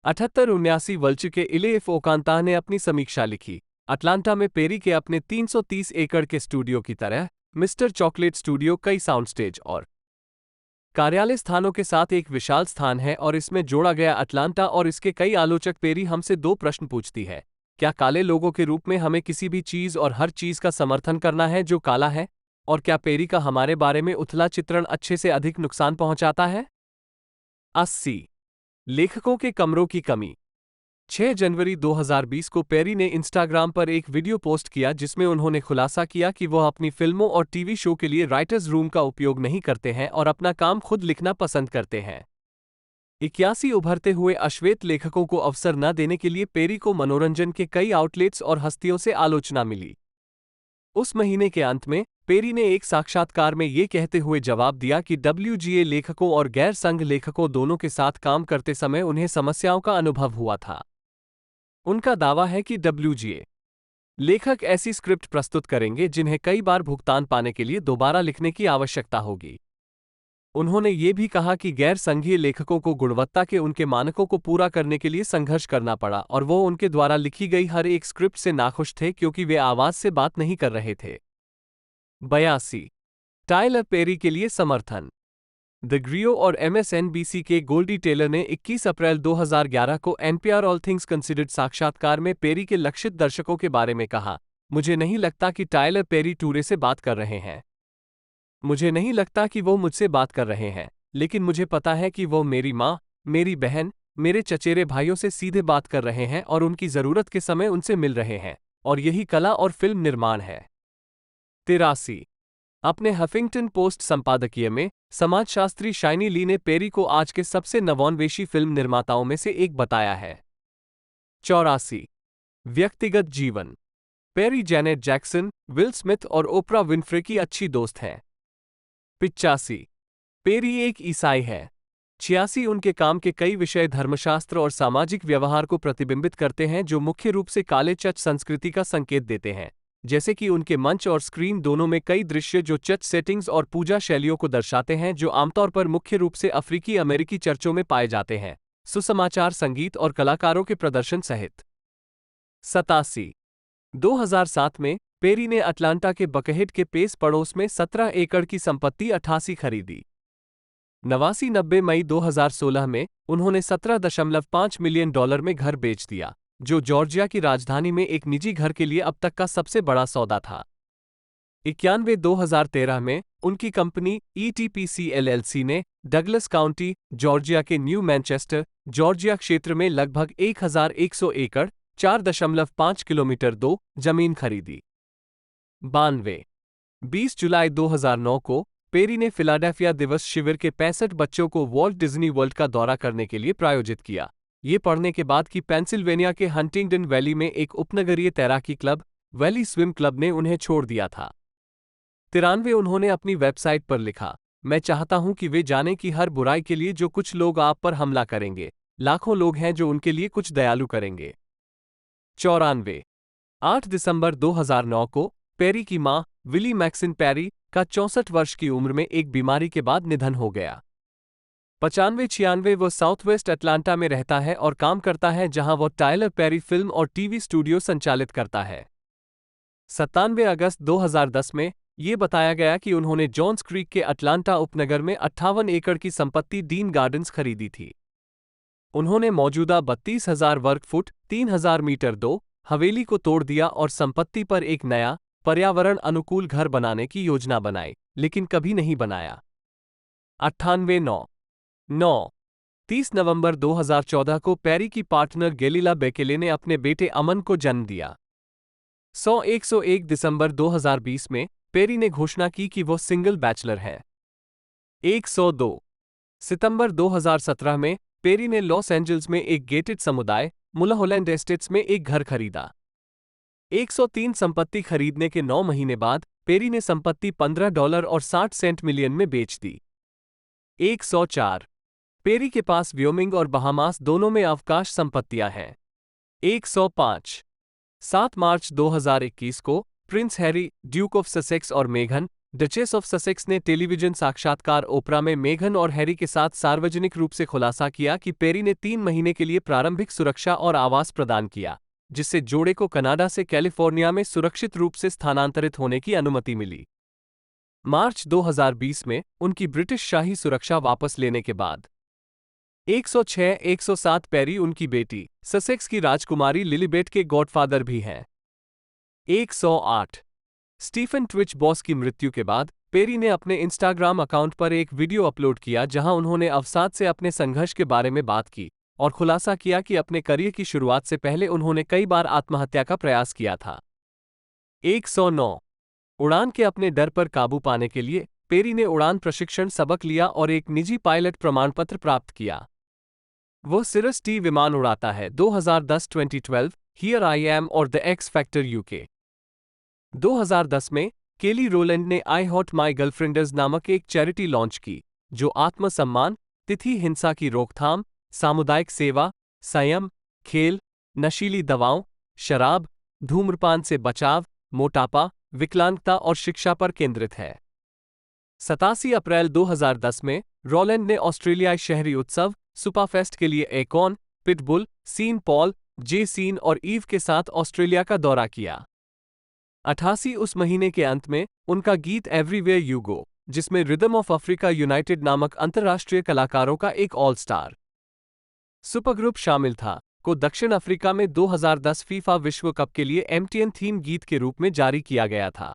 78-79 वल्च के इलेफ ओकांता ने अपनी समीक्षा लिखी, अटलांटा में पेरी के अपने 330 एकड़ के स्टूडियो की तरह मिस्टर चॉकलेट स्टूडियो कई साउंड स्टेज और कार्यालय स्थानों के साथ एक विशाल स्थान है, और इसमें जोड़ा गया अटलांटा और इसके कई आलोचक पेरी हमसे 2 प्रश्न पूछती है, क्या काले लोगों के रूप में हमें किसी भी चीज और हर चीज का समर्थन करना है जो काला है, और क्या पेरी का हमारे बारे में उथला चित्रण अच्छे से अधिक नुकसान पहुंचाता है। 80 लेखकों के कमरों की कमी। 6 जनवरी 2020 को पेरी ने इंस्टाग्राम पर एक वीडियो पोस्ट किया जिसमें उन्होंने खुलासा किया कि वह अपनी फिल्मों और टीवी शो के लिए राइटर्स रूम का उपयोग नहीं करते हैं और अपना काम खुद लिखना पसंद करते हैं। 81 उभरते हुए अश्वेत लेखकों को अवसर न देने के लिए पेरी को मनोरंजन के कई आउटलेट्स और हस्तियों से आलोचना मिली। उस महीने के अंत में पेरी ने एक साक्षात्कार में ये कहते हुए जवाब दिया कि WGA लेखकों और गैर संघ लेखकों दोनों के साथ काम करते समय उन्हें समस्याओं का अनुभव हुआ था। उनका दावा है कि WGA लेखक ऐसी स्क्रिप्ट प्रस्तुत करेंगे जिन्हें कई बार भुगतान पाने के लिए दोबारा लिखने की आवश्यकता होगी। उन्होंने ये भी कहा कि गैर संघीय लेखकों को गुणवत्ता के उनके मानकों को पूरा करने के लिए संघर्ष करना पड़ा और वो उनके द्वारा लिखी गई हर एक स्क्रिप्ट से नाखुश थे क्योंकि वे आवाज से बात नहीं कर रहे थे। 82 टाइलर पेरी के लिए समर्थन। द ग्रियो और MSNBC के गोल्डी टेलर ने 21 अप्रैल 2011 को NPR ऑल थिंग्स कंसिडर्ड साक्षात्कार में पेरी के लक्षित दर्शकों के बारे में कहा, मुझे नहीं लगता कि टाइलर पेरी टूरे से बात कर रहे हैं। मुझे नहीं लगता कि वो मुझसे बात कर रहे हैं, लेकिन मुझे पता है कि वो मेरी माँ, मेरी बहन, मेरे चचेरे भाइयों से सीधे बात कर रहे हैं और उनकी ज़रूरत के समय उनसे मिल रहे हैं, और यही कला और फिल्म निर्माण है। 83 अपने हफिंगटन पोस्ट संपादकीय में समाजशास्त्री शाइनी ली ने पेरी को आज के सबसे नवोन्मेषी फिल्म निर्माताओं में से एक बताया है। 84 व्यक्तिगत जीवन। Perry Janet Jackson, Will Smith और ओपरा विनफ्रे की अच्छी दोस्त हैं। 85 पेरी एक ईसाई है। 86 उनके काम के कई विषय धर्मशास्त्र और सामाजिक व्यवहार को प्रतिबिंबित करते हैं जो मुख्य रूप से काले चर्च संस्कृति का संकेत देते हैं, जैसे कि उनके मंच और स्क्रीन दोनों में कई दृश्य जो चर्च सेटिंग्स और पूजा शैलियों को दर्शाते हैं जो आमतौर पर मुख्य रूप से अफ्रीकी अमेरिकी चर्चों में पाए जाते हैं, सुसमाचार संगीत और कलाकारों के प्रदर्शन सहित। 87 2007 में पेरी ने अटलांटा के बकहेड के पेस पड़ोस में 17 एकड़ की संपत्ति 88 खरीदी। 90 मई 2016 में उन्होंने $17.5 मिलियन में घर बेच दिया, जो जॉर्जिया की राजधानी में एक निजी घर के लिए अब तक का सबसे बड़ा सौदा था। 91 2013 में उनकी कंपनी ETPC LLC ने डगलस काउंटी, जॉर्जिया के न्यू मैनचेस्टर, जॉर्जिया क्षेत्र में लगभग 1100 एकड़ 4.5 किलोमीटर 2 जमीन खरीदी। 92 20 जुलाई 2009 को पेरी ने फिलाडेल्फिया दिवस शिविर के 65 बच्चों को वॉल्ट डिज्नी वर्ल्ड का दौरा करने के लिए प्रायोजित किया, ये पढ़ने के बाद कि पेंसिल्वेनिया के हंटिंगटन वैली में एक उपनगरीय तैराकी क्लब, वैली स्विम क्लब ने उन्हें छोड़ दिया था। 93 उन्होंने अपनी वेबसाइट पर लिखा, मैं चाहता हूं कि वे जानें कि हर बुराई के लिए जो कुछ लोग आप पर हमला करेंगे, लाखों लोग हैं जो उनके लिए कुछ दयालु करेंगे। 94 8 दिसंबर 2009 को पेरी की मां, विली मैक्सिन पेरी, का 64 वर्ष की उम्र में एक बीमारी के बाद निधन हो गया। 95-96 वो साउथ वेस्ट अटलांटा में रहता है और काम करता है जहां वो टाइलर पेरी फिल्म और टीवी स्टूडियो संचालित करता है। 97 अगस्त 2010 में ये बताया गया कि उन्होंने जॉन्स क्रीक के अटलांटा उपनगर में 58 एकड़ की संपत्ति डीन गार्डन्स खरीदी थी। उन्होंने मौजूदा 32,000 वर्ग फुट 3,000 मीटर 2 हवेली को तोड़ दिया और संपत्ति पर एक नया पर्यावरण अनुकूल घर बनाने की योजना बनाई, लेकिन कभी नहीं बनाया। 98 30 नवंबर 2014 को पेरी की पार्टनर गेलिला बेकेले ने अपने बेटे अमन को जन्म दिया। 101 दिसंबर 2020 में पेरी ने घोषणा की कि वो सिंगल बैचलर है। 102 सितंबर 2017 में पेरी ने लॉस एंजल्स में एक गेटेड समुदाय, मुलाहोलैंड एस्टेट्स में एक घर खरीदा। 103 संपत्ति खरीदने के 9 महीने बाद पेरी ने संपत्ति $15.60 मिलियन में बेच दी। 104 पेरी के पास व्योमिंग और बहामास दोनों में अवकाश संपत्तियां हैं। 105 7 मार्च 2021 को Prince Harry, Duke of Sussex और मेघन, डचेस ऑफ ससेक्स ने टेलीविजन साक्षात्कार ओपरा में मेघन और हैरी के साथ सार्वजनिक रूप से खुलासा किया कि पेरी ने 3 महीने के लिए प्रारंभिक सुरक्षा और आवास प्रदान किया, जिससे जोड़े को कनाडा से कैलिफोर्निया में सुरक्षित रूप से स्थानांतरित होने की अनुमति मिली। मार्च 2020 में उनकी ब्रिटिश शाही सुरक्षा वापस लेने के बाद 106-107 पेरी उनकी बेटी, ससेक्स की राजकुमारी लिलीबेट के गॉडफादर भी हैं। 108 स्टीफन ट्विच बॉस की मृत्यु के बाद पेरी ने अपने इंस्टाग्राम अकाउंट पर एक वीडियो अपलोड किया जहां उन्होंने अवसाद से अपने संघर्ष के बारे में बात की और खुलासा किया कि अपने करियर की शुरुआत से पहले उन्होंने कई बार आत्महत्या का प्रयास किया था। 109 उड़ान के अपने डर पर काबू पाने के लिए पेरी ने उड़ान प्रशिक्षण सबक लिया और एक निजी पायलट प्रमाणपत्र प्राप्त किया। वह सिरस टी विमान उड़ाता है। 2010 2012 हियर आई एम और द एक्स फैक्टर यूके। 2010 में केली रोलैंड ने आई हॉट माई गर्लफ्रेंडर्स नामक एक चैरिटी लॉन्च की, जो आत्मसम्मान, तिथि हिंसा की रोकथाम, सामुदायिक सेवा, संयम, खेल, नशीली दवाओं, शराब, धूम्रपान से बचाव, मोटापा, विकलांगता और शिक्षा पर केंद्रित है। 87 अप्रैल 2010 में रोलैंड ने ऑस्ट्रेलियाई शहरी उत्सव सुपरफेस्ट के लिए एकॉन, पिटबुल, सीन पॉल, जे सीन और ईव के साथ ऑस्ट्रेलिया का दौरा किया। 88 उस महीने के अंत में उनका गीत एवरीवेयर यू गो, जिसमें रिदम ऑफ अफ्रीका यूनाइटेड नामक अंतर्राष्ट्रीय कलाकारों का एक ऑल स्टार सुपरग्रुप शामिल था, को दक्षिण अफ्रीका में 2010 फीफा विश्व कप के लिए एमटीएन थीम गीत के रूप में जारी किया गया था।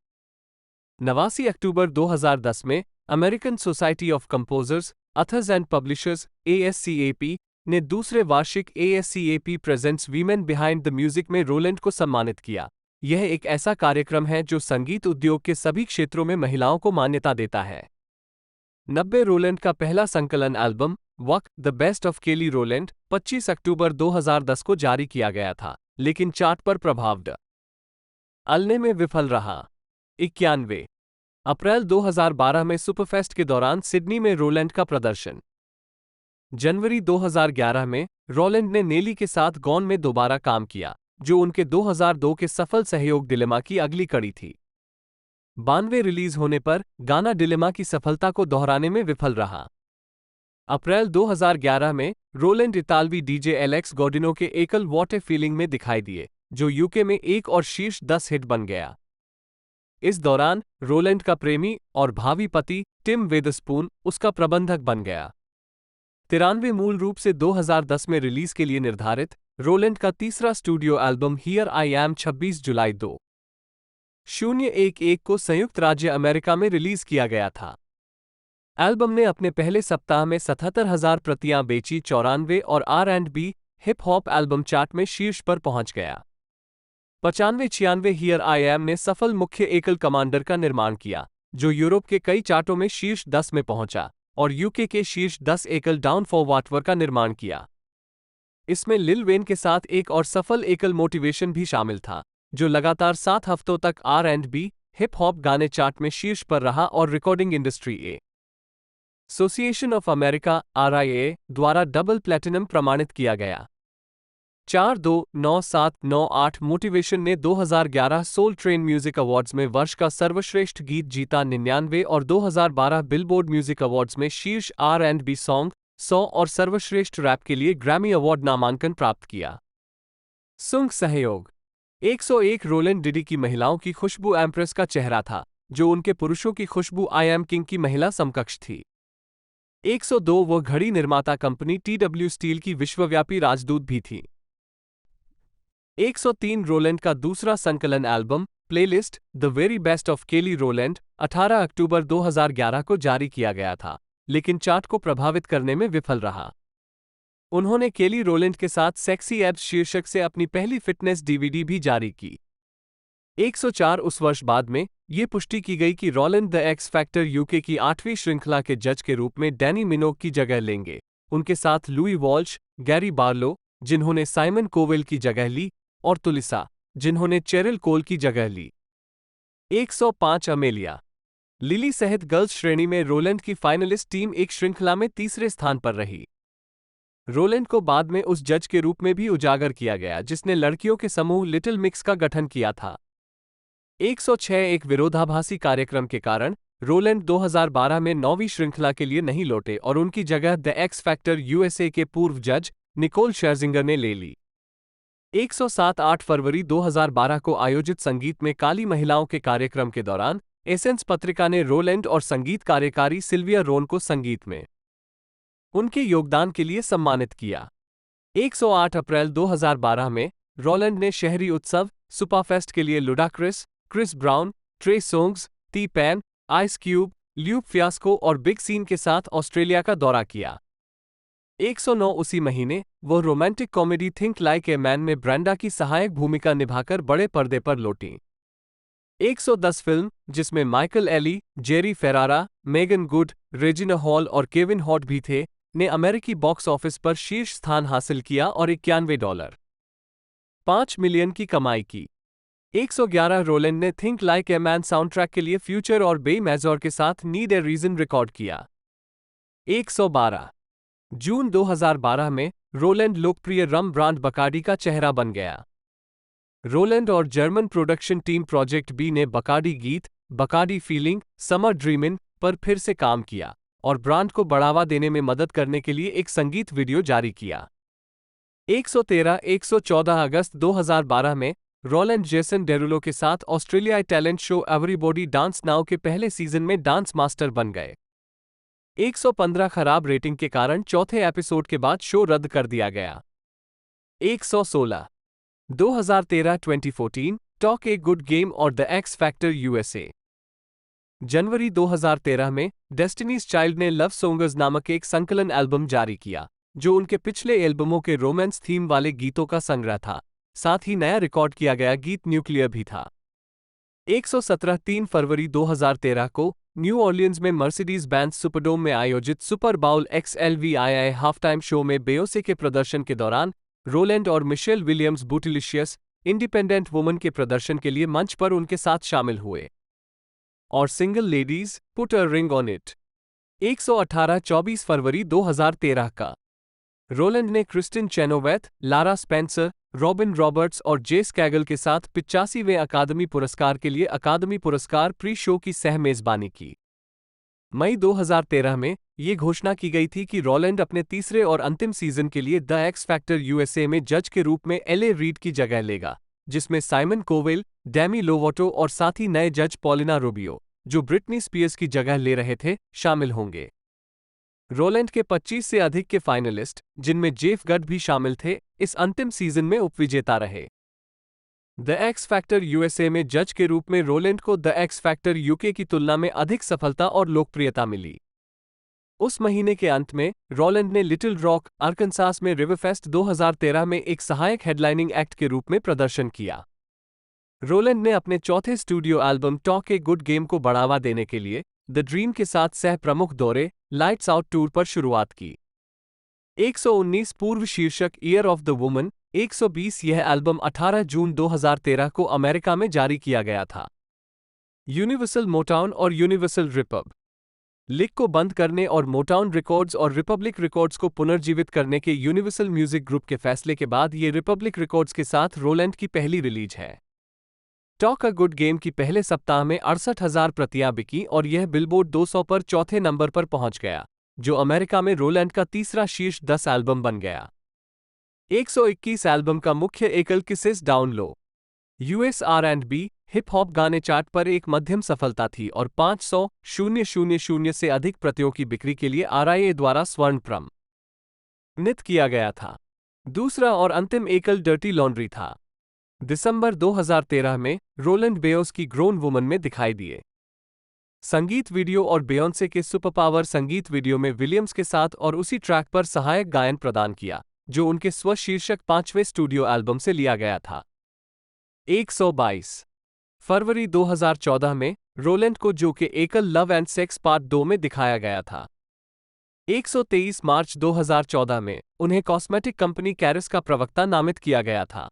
89 अक्टूबर 2010 में American society of composers, others and publishers ASCAP ने दूसरे वार्षिक ASCAP presents women behind the music में रोलैंड को सम्मानित किया। यह एक ऐसा कार्यक्रम है जो संगीत उद्योग के सभी क्षेत्रों में महिलाओं को मान्यता देता है। 90 रोलैंड का पहला संकलन album walk the best of केली रोलैंड 25 अक्टूबर 2010 को जारी किया गया था, लेकिन चार्ट पर प्रभाव डालने में विफल रहा। 91 अप्रैल 2012 में सुपरफेस्ट के दौरान सिडनी में रोलैंड का प्रदर्शन। जनवरी 2011 में रोलैंड ने नेली के साथ गॉन में दोबारा काम किया, जो उनके 2002 के सफल सहयोग डिलेमा की अगली कड़ी थी। 92 रिलीज होने पर गाना डिलेमा की सफलता को दोहराने में विफल रहा। अप्रैल 2011 में रोलैंड इतालवी डीजे एलेक्स गॉडिनो के एकल व्हाट ए फीलिंग में दिखाई दिए, जो यूके में एक और शीर्ष 10 हिट बन गया। इस दौरान रोलैंड का प्रेमी और भावी पति टिम वेदरस्पून उसका प्रबंधक बन गया। 93 मूल रूप से 2010 में रिलीज के लिए निर्धारित रोलैंड का तीसरा studio album here I am 26 जुलाई 2011 को संयुक्त राज्य अमेरिका में रिलीज किया गया था। एल्बम ने अपने पहले सप्ताह में 77,000 प्रतियां बेची। 94 और R&B hip hop album chart में शीर्ष पर पहुंच गया। 95-96 हियर आई एम ने सफल मुख्य एकल कमांडर का निर्माण किया, जो यूरोप के कई चार्टों में शीर्ष 10 में पहुंचा, और यूके के शीर्ष 10 एकल डाउन फॉर वाटवर का निर्माण किया। इसमें लिल वेन के साथ एक और सफल एकल मोटिवेशन भी शामिल था, जो लगातार 7 हफ्तों तक R&B हिप हॉप गाने चार्ट में शीर्ष पर रहा और recording industry association of America RIA द्वारा डबल प्लैटिनम प्रमाणित किया गया। 4-2-9-7-9-8 मोटिवेशन ने 2011 सोल ट्रेन म्यूजिक अवार्ड्स में वर्ष का सर्वश्रेष्ठ गीत जीता। 99 और 2012 बिलबोर्ड म्यूजिक अवार्ड्स में शीर्ष R&B सॉन्ग 100 और सर्वश्रेष्ठ रैप के लिए ग्रैमी अवार्ड नामांकन प्राप्त किया। सुंग सहयोग 101 रोलैंड डिडी की महिलाओं की खुशबू एम्प्रेस का चेहरा था, जो उनके पुरुषों की खुशबू आई एम किंग की महिला समकक्ष थी। 102 वह घड़ी निर्माता कंपनी TW स्टील की विश्वव्यापी राजदूत भी थी। 103 रोलैंड का दूसरा संकलन album playlist the very best of केली रोलैंड 18 अक्टूबर 2011 को जारी किया गया था, लेकिन चार्ट को प्रभावित करने में विफल रहा। उन्होंने केली रोलैंड के साथ सेक्सी एब्स शीर्षक से अपनी पहली फिटनेस DVD भी जारी की। 104 उस वर्ष बाद में ये पुष्टि की गई कि Rowland the X factor UK की 8वीं श्रृंखला के जज के रूप में डैनी मिनोग की जगह लेंगे। उनके साथ लुई वॉल्श, गैरी बार्लो, जिन्होंने साइमन कोवेल की जगह ली, और तुलिसा, जिन्होंने चेरिल कोल की जगह ली। 105 अमेलिया लिली सहित गर्ल्स श्रेणी में रोलैंड की फाइनलिस्ट टीम एक श्रृंखला में तीसरे स्थान पर रही। रोलैंड को बाद में उस जज के रूप में भी उजागर किया गया जिसने लड़कियों के समूह लिटिल मिक्स का गठन किया था। 106 एक विरोधाभासी कार्यक्रम के कारण रोलैंड 2012 में 9वीं श्रृंखला के लिए नहीं लौटे और उनकी जगह द एक्स फैक्टर USA के पूर्व जज निकोल शेरजिंगर ने ले ली। 107 8 फरवरी 2012 को आयोजित संगीत में काली महिलाओं के कार्यक्रम के दौरान एसेंस पत्रिका ने रोलैंड और संगीत कार्यकारी सिल्विया रोन को संगीत में उनके योगदान के लिए सम्मानित किया। 108 अप्रैल 2012 में रोलैंड ने शहरी उत्सव सुपरफेस्ट के लिए Ludacris, Chris Brown, Trey Songz, T-Pain, Ice Cube, Lupe Fiasco और बिग सीन के साथ ऑस्ट्रेलिया का दौरा किया। 109 उसी महीने वो romantic comedy think like a man में ब्रेंडा की सहायक भूमिका निभाकर बड़े पर्दे पर लौटी। 110 फिल्म, जिसमें Michael Ealy, Jerry Ferrara, Meagan Good, Regina Hall और केविन हॉट भी थे, ने अमेरिकी बॉक्स ऑफिस पर शीर्ष स्थान हासिल किया और $91.5 मिलियन की कमाई की। 111 रोलैंड ने think like a man soundtrack के लिए फ्यूचर और बे मेजोर के साथ नीड ए रीजन रिकॉर्ड किया। 112 जून 2012 में रोलैंड लोकप्रिय रम ब्रांड बकार्डी का चेहरा बन गया। रोलैंड और German production team project B ने बकार्डी गीत बकार्डी फीलिंग समर ड्रीमिन पर फिर से काम किया और ब्रांड को बढ़ावा देने में मदद करने के लिए एक संगीत वीडियो जारी किया। 114 अगस्त 2012 में रोलैंड जेसन डेरुलो के साथ ऑस्ट्रेलियाई talent show everybody dance now के पहले सीजन में डांस मास्टर बन गए। 115 खराब रेटिंग के कारण चौथे एपिसोड के बाद शो रद्द कर दिया गया। 116 2013-2014 टॉक ए गुड गेम और द एक्स फैक्टर यूएसए। जनवरी 2013 में डेस्टिनीज चाइल्ड ने लव सॉन्ग्स नामक एक संकलन एल्बम जारी किया, जो उनके पिछले एल्बमों के रोमांस थीम वाले गीतों का संग्रह था। साथ ही नया रिकॉर्ड किया गया गीत न्यूक्लियर भी था। 117 3 फरवरी 2013 को न्यू ऑर्लियंस में मर्सिडीज बेंज सुपरडोम में आयोजित Super Bowl XLVII half time show में बेयोंसे के प्रदर्शन के दौरान रोलैंड और Michelle Williams Bootylicious independent women के प्रदर्शन के लिए मंच पर उनके साथ शामिल हुए और single ladies put a ring on it. 118 24 फरवरी 2013 का रोलैंड ने Kristin Chenoweth, Lara Spencer, Robin Roberts और जेस कैगल के साथ 85वें अकादमी पुरस्कार के लिए अकादमी पुरस्कार प्री शो की सह मेजबानी की। मई 2013 में ये घोषणा की गई थी कि रोलैंड अपने तीसरे और अंतिम सीजन के लिए द एक्स फैक्टर यूएसए में जज के रूप में एले रीड की जगह लेगा, जिसमें साइमन कोवेल, डेमी लोवोटो और साथ ही नए जज पॉलिना रूबियो, जो ब्रिटनी स्पीयर्स की जगह ले रहे थे, शामिल होंगे। रोलैंड के 25 से अधिक के फाइनलिस्ट, जिनमें जेफ गड भी शामिल थे, इस अंतिम सीजन में उपविजेता रहे। द एक्स फैक्टर यूएसए में जज के रूप में रोलैंड को द एक्स फैक्टर यूके की तुलना में अधिक सफलता और लोकप्रियता मिली। उस महीने के अंत में रोलैंड ने लिटिल रॉक, आर्कनसास में रिवरफेस्ट 2013 में एक सहायक हेडलाइनिंग एक्ट के रूप में प्रदर्शन किया। रोलैंड ने अपने चौथे studio album Talk a Good game को बढ़ावा देने के लिए द ड्रीम के साथ सह प्रमुख दौरे लाइट्स आउट टूर पर शुरुआत की। 119 पूर्व शीर्षक ईयर ऑफ द वुमन। 120 यह एल्बम 18 जून 2013 को अमेरिका में जारी किया गया था। यूनिवर्सल मोटाउन और यूनिवर्सल रिपब्लिक को बंद करने और मोटाउन रिकॉर्ड्स और रिपब्लिक रिकॉर्ड्स को पुनर्जीवित करने के यूनिवर्सल म्यूजिक ग्रुप के फैसले के बाद ये रिपब्लिक रिकॉर्ड्स के साथ रोलैंड की पहली रिलीज है। टॉक अ गुड गेम की पहले सप्ताह में 68,000 प्रतियां बिकी और यह बिलबोर्ड 200 पर चौथे नंबर पर पहुंच गया, जो अमेरिका में रोलैंड का तीसरा शीर्ष 10 एल्बम बन गया। 121 एल्बम का मुख्य एकल किसेस डाउन लो यूएस R&B हिप हॉप गाने चार्ट पर एक मध्यम सफलता थी और 500,000 से अधिक प्रतियों की बिक्री के लिए RIA द्वारा स्वर्ण प्रमाणित किया गया था। दूसरा और अंतिम एकल डर्टी लॉन्ड्री था। दिसंबर 2013 में रोलैंड बेयोंस की ग्रोन वुमन में दिखाई दिए। संगीत वीडियो और बेयोंसे के सुपरपावर संगीत वीडियो में विलियम्स के साथ और उसी ट्रैक पर सहायक गायन प्रदान किया, जो उनके स्वशीर्षक 5वें स्टूडियो एल्बम से लिया गया था। 122 फरवरी 2014 में रोलैंड को जो के एकल लव एंड सेक्स पार्ट 2 में दिखाया गया था। 123 मार्च 2014 में उन्हें कॉस्मेटिक कंपनी कैरिस का प्रवक्ता नामित किया गया था।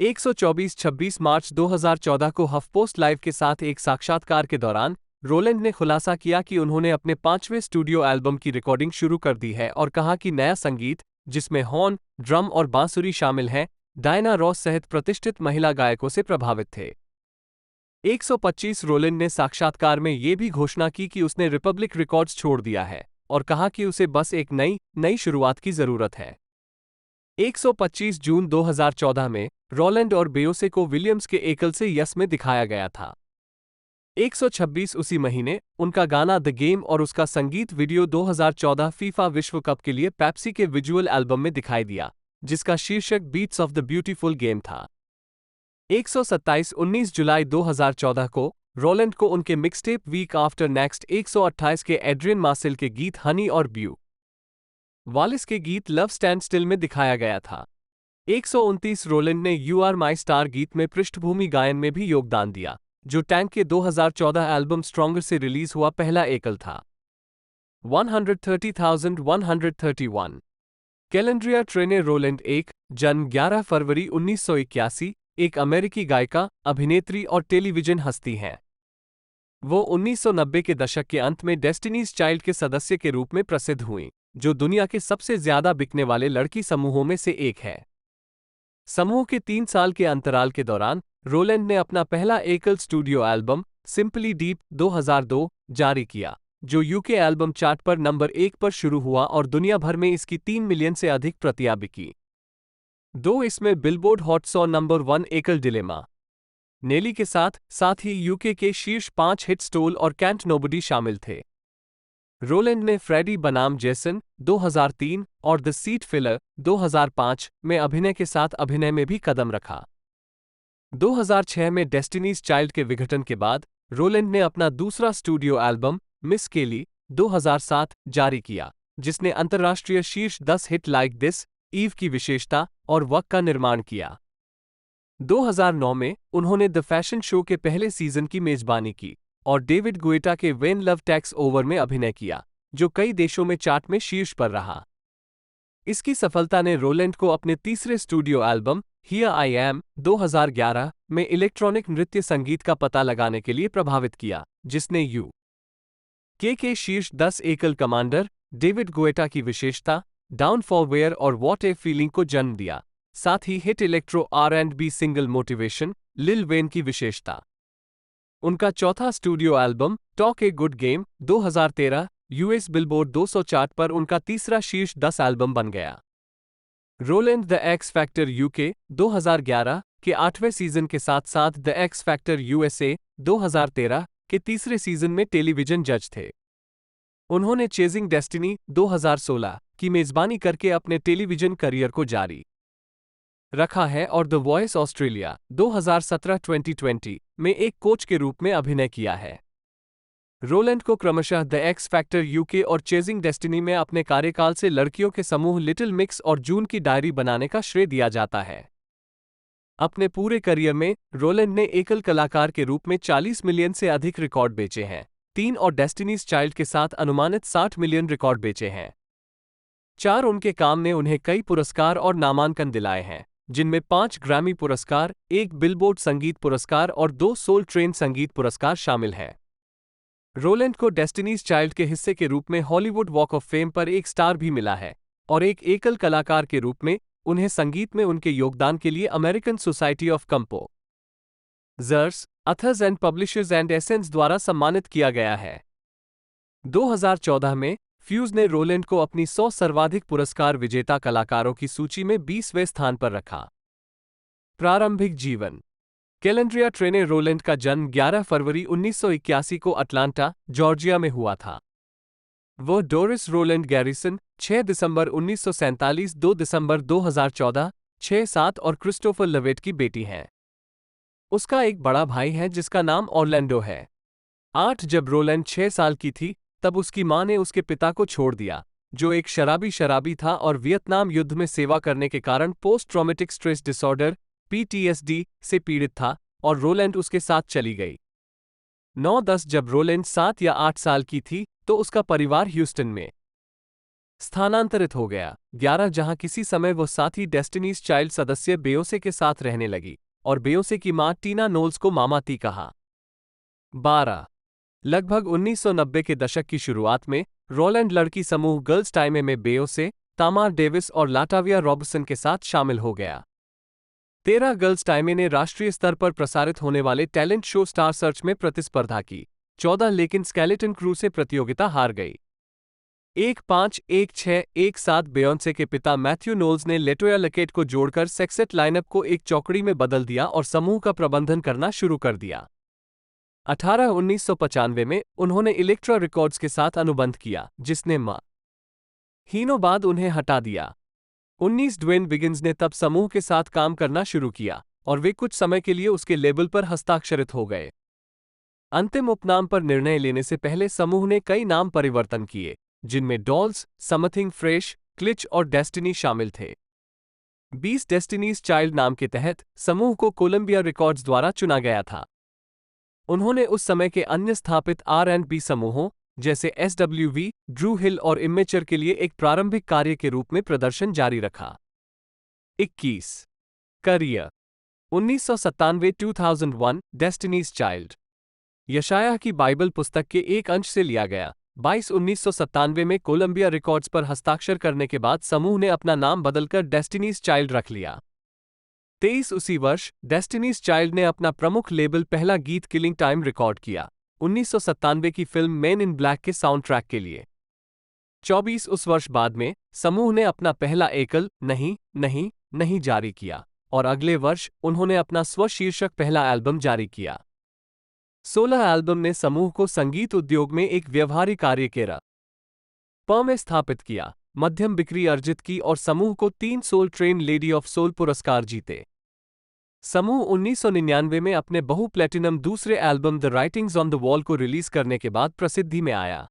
124-26 मार्च 2014 को हफपोस्ट लाइव के साथ एक साक्षात्कार के दौरान रोलैंड ने खुलासा किया कि उन्होंने अपने 5वें स्टूडियो एल्बम की रिकॉर्डिंग शुरू कर दी है और कहा कि नया संगीत, जिसमें हॉर्न, ड्रम और बांसुरी शामिल हैं, डायना रॉस सहित प्रतिष्ठित महिला गायकों से प्रभावित थे। 125 रोलैंड ने साक्षात्कार में ये भी घोषणा की कि उसने रिपब्लिक रिकॉर्ड्स छोड़ दिया है और कहा कि उसे बस एक नई शुरुआत की जरूरत है। 125 जून 2014 में रोलैंड और बेयोंसे को विलियम्स के एकल से यस में दिखाया गया था। 126 उसी महीने उनका गाना द गेम और उसका संगीत वीडियो 2014 फीफा विश्व कप के लिए पेप्सी के विजुअल एल्बम में दिखाई दिया, जिसका शीर्षक beats of the beautiful game था। 127 19 जुलाई 2014 को रोलैंड को उनके मिक्सटेप वीक आफ्टर नेक्स्ट 128 के एड्रियन मार्सेल के गीत हनी और ब्यू वालिस के गीत लव स्टैंड स्टिल में दिखाया गया था। 129 रोलैंड ने यू आर माई स्टार गीत में पृष्ठभूमि गायन में भी योगदान दिया, जो टैंक के 2014 एल्बम स्ट्रॉन्गर से रिलीज हुआ पहला एकल था। 130,131। कैलेंड्रिया ट्रेने रोलैंड एक, जन्म 11 फरवरी 1981, एक अमेरिकी गायिका, अभिनेत्री और टेलीविजन हस्ती हैं। वो 1990 के दशक के अंत में डेस्टिनीज चाइल्ड के सदस्य के रूप में प्रसिद्ध हुईं, जो दुनिया के सबसे ज्यादा बिकने वाले लड़की समूहों में से एक है। समूह के 3 साल के अंतराल के दौरान रोलैंड ने अपना पहला एकल स्टूडियो एल्बम सिंपली डीप 2002 जारी किया, जो यूके एल्बम चार्ट पर नंबर 1 पर शुरू हुआ और दुनिया भर में इसकी 3 मिलियन से अधिक प्रतियां बिकी। इसमें बिलबोर्ड हॉट 100 नंबर 1 एकल डिलेमा नेली के साथ ही यूके के शीर्ष 5 हिट स्टोल और कैंट नोबडी शामिल थे। रोलैंड ने फ्रेडी बनाम जेसन 2003 और द सीट फिलर 2005 में अभिनय के साथ अभिनय में भी कदम रखा। 2006 में डेस्टिनीज चाइल्ड के विघटन के बाद रोलैंड ने अपना दूसरा स्टूडियो एल्बम मिस केली 2007 जारी किया, जिसने अंतर्राष्ट्रीय शीर्ष 10 हिट लाइक दिस, ईव की विशेषता और वक का निर्माण किया। 2009 में उन्होंने द फैशन शो के पहले सीजन की मेजबानी की और डेविड गुएटा के व्हेन लव टेक्स ओवर में अभिनय किया, जो कई देशों में चार्ट में शीर्ष पर रहा। इसकी सफलता ने रोलैंड को अपने तीसरे studio album here I am 2011 में इलेक्ट्रॉनिक नृत्य संगीत का पता लगाने के लिए प्रभावित किया, जिसने के शीर्ष 10 एकल कमांडर, डेविड गुएटा की विशेषता, डाउन फॉर वेयर और वॉट ए फीलिंग को जन्म दिया, साथ ही hit electro R&B single motivation, Lil Wayne की विशेषता। उनका चौथा studio album Talk a Good Game 2013 US Billboard 200 chart पर उनका तीसरा शीर्ष 10 एल्बम बन गया। Rowland the X factor UK 2011 के 8वें सीजन के साथ साथ द एक्स फैक्टर यूएसए 2013 के तीसरे सीजन में टेलीविजन जज थे। उन्होंने चेजिंग डेस्टिनी 2016 की मेजबानी करके अपने टेलीविजन करियर को जारी रखा है और द वॉइस ऑस्ट्रेलिया 2017-2020 में एक कोच के रूप में अभिनय किया है। रोलैंड को क्रमशः द एक्स फैक्टर यूके और चेजिंग डेस्टिनी में अपने कार्यकाल से लड़कियों के समूह लिटिल मिक्स और जून की डायरी बनाने का श्रेय दिया जाता है। अपने पूरे करियर में रोलैंड ने एकल कलाकार के रूप में 40 मिलियन से अधिक रिकॉर्ड बेचे हैं, 3 और डेस्टिनीज चाइल्ड के साथ अनुमानित 60 मिलियन रिकॉर्ड बेचे हैं। 4 उनके काम ने उन्हें कई पुरस्कार और नामांकन दिलाए हैं, जिनमें 5 ग्रैमी पुरस्कार, 1 बिलबोर्ड संगीत पुरस्कार और 2 सोल ट्रेन संगीत पुरस्कार शामिल हैं। रोलैंड को डेस्टिनीज चाइल्ड के हिस्से के रूप में हॉलीवुड वॉक ऑफ फेम पर एक स्टार भी मिला है और एक एकल कलाकार के रूप में उन्हें संगीत में उनके योगदान के लिए American society of composers, authors and publishers and essence द्वारा सम्मानित किया गया है। 2014 में फ्यूज ने रोलैंड को अपनी 100 सर्वाधिक पुरस्कार विजेता कलाकारों की सूची में 20वें स्थान पर रखा। प्रारंभिक जीवन। कैलेंड्रिया ट्रेने रोलैंड का जन्म 11 फरवरी 1981 को अटलांटा, जॉर्जिया में हुआ था। वह डोरिस रोलैंड गैरिसन 6 दिसंबर 1947, 2 दिसंबर 2014, 6-7 और क्रिस्टोफर लवेट की बेटी हैं। उसका एक बड़ा भाई है जिसका नाम ऑरलैंडो है। 8 जब रोलैंड 6 साल की थी, तब उसकी मां ने उसके पिता को छोड़ दिया, जो एक शराबी था और वियतनाम युद्ध में सेवा करने के कारण post traumatic stress disorder PTSD से पीड़ित था, और रोलैंड उसके साथ चली गई। 9-10 जब रोलैंड 7 या 8 साल की थी, तो उसका परिवार ह्यूस्टन में स्थानांतरित हो गया। 11 जहां किसी समय वो साथी डेस्टिनीज चाइल्ड सदस्य बेयोसे के साथ रहने लगी और बेयोसे की मां टीना नोल्स को मामा ती कहा। 12 लगभग 1990 के दशक की शुरुआत में रोलैंड लड़की समूह गर्ल्स टाइम में बेयोसे, तामार डेविस और लाटाविया रॉबसन के साथ शामिल हो गया। 13 गर्ल्स टाइमे ने राष्ट्रीय स्तर पर प्रसारित होने वाले टैलेंट शो स्टार सर्च में प्रतिस्पर्धा की। 14 लेकिन स्केलेटन क्रू से प्रतियोगिता हार गई। 1-5-1-6-1-7 बेयोंसे के पिता मैथ्यू नोल्स ने लेटोया लकेट को जोड़कर सेक्सेट लाइनअप को एक चौकड़ी में बदल दिया और समूह का प्रबंधन करना शुरू कर दिया। 18 1995 में उन्होंने इलेक्ट्रा रिकॉर्ड्स के साथ अनुबंध किया, जिसने महीनों बाद उन्हें हटा दिया। 19 ड्वेन विगिन्स ने तब समूह के साथ काम करना शुरू किया और वे कुछ समय के लिए उसके लेबल पर हस्ताक्षरित हो गए। अंतिम उपनाम पर निर्णय लेने से पहले समूह ने कई नाम परिवर्तन किए, जिनमें डॉल्स, समथिंग फ्रेश, क्लिच और डेस्टिनी शामिल थे। 20 डेस्टिनीज चाइल्ड नाम के तहत समूह को कोलंबिया रिकॉर्ड्स द्वारा चुना गया था। उन्होंने उस समय के अन्य स्थापित R&B समूहों जैसे SWV, ड्रू हिल और इमेचर के लिए एक प्रारंभिक कार्य के रूप में प्रदर्शन जारी रखा। 21 करियर 1997-2001 डेस्टिनीज चाइल्ड यशायाह की बाइबल पुस्तक के एक अंश से लिया गया। 1997 में कोलंबिया रिकॉर्ड्स पर हस्ताक्षर करने के बाद समूह ने अपना नाम बदलकर डेस्टिनीज चाइल्ड रख लिया। 23 उसी वर्ष डेस्टिनीज चाइल्ड ने अपना प्रमुख लेबल पहला गीत किलिंग टाइम रिकॉर्ड किया 1997 की फिल्म मैन इन ब्लैक के साउंड ट्रैक के लिए। 24 उस वर्ष बाद में समूह ने अपना पहला एकल नहीं नहीं नहीं जारी किया और अगले वर्ष उन्होंने अपना स्वशीर्षक पहला एल्बम जारी किया। 16 एल्बम ने समूह को संगीत उद्योग में एक व्यवहारिक कार्य के रूप में स्थापित किया, मध्यम बिक्री अर्जित की और समूह को 3 soul train lady of soul पुरस्कार जीते। समूह 1999 में अपने बहु प्लेटिनम दूसरे album the writings on the wall को रिलीज करने के बाद प्रसिद्धि में आया।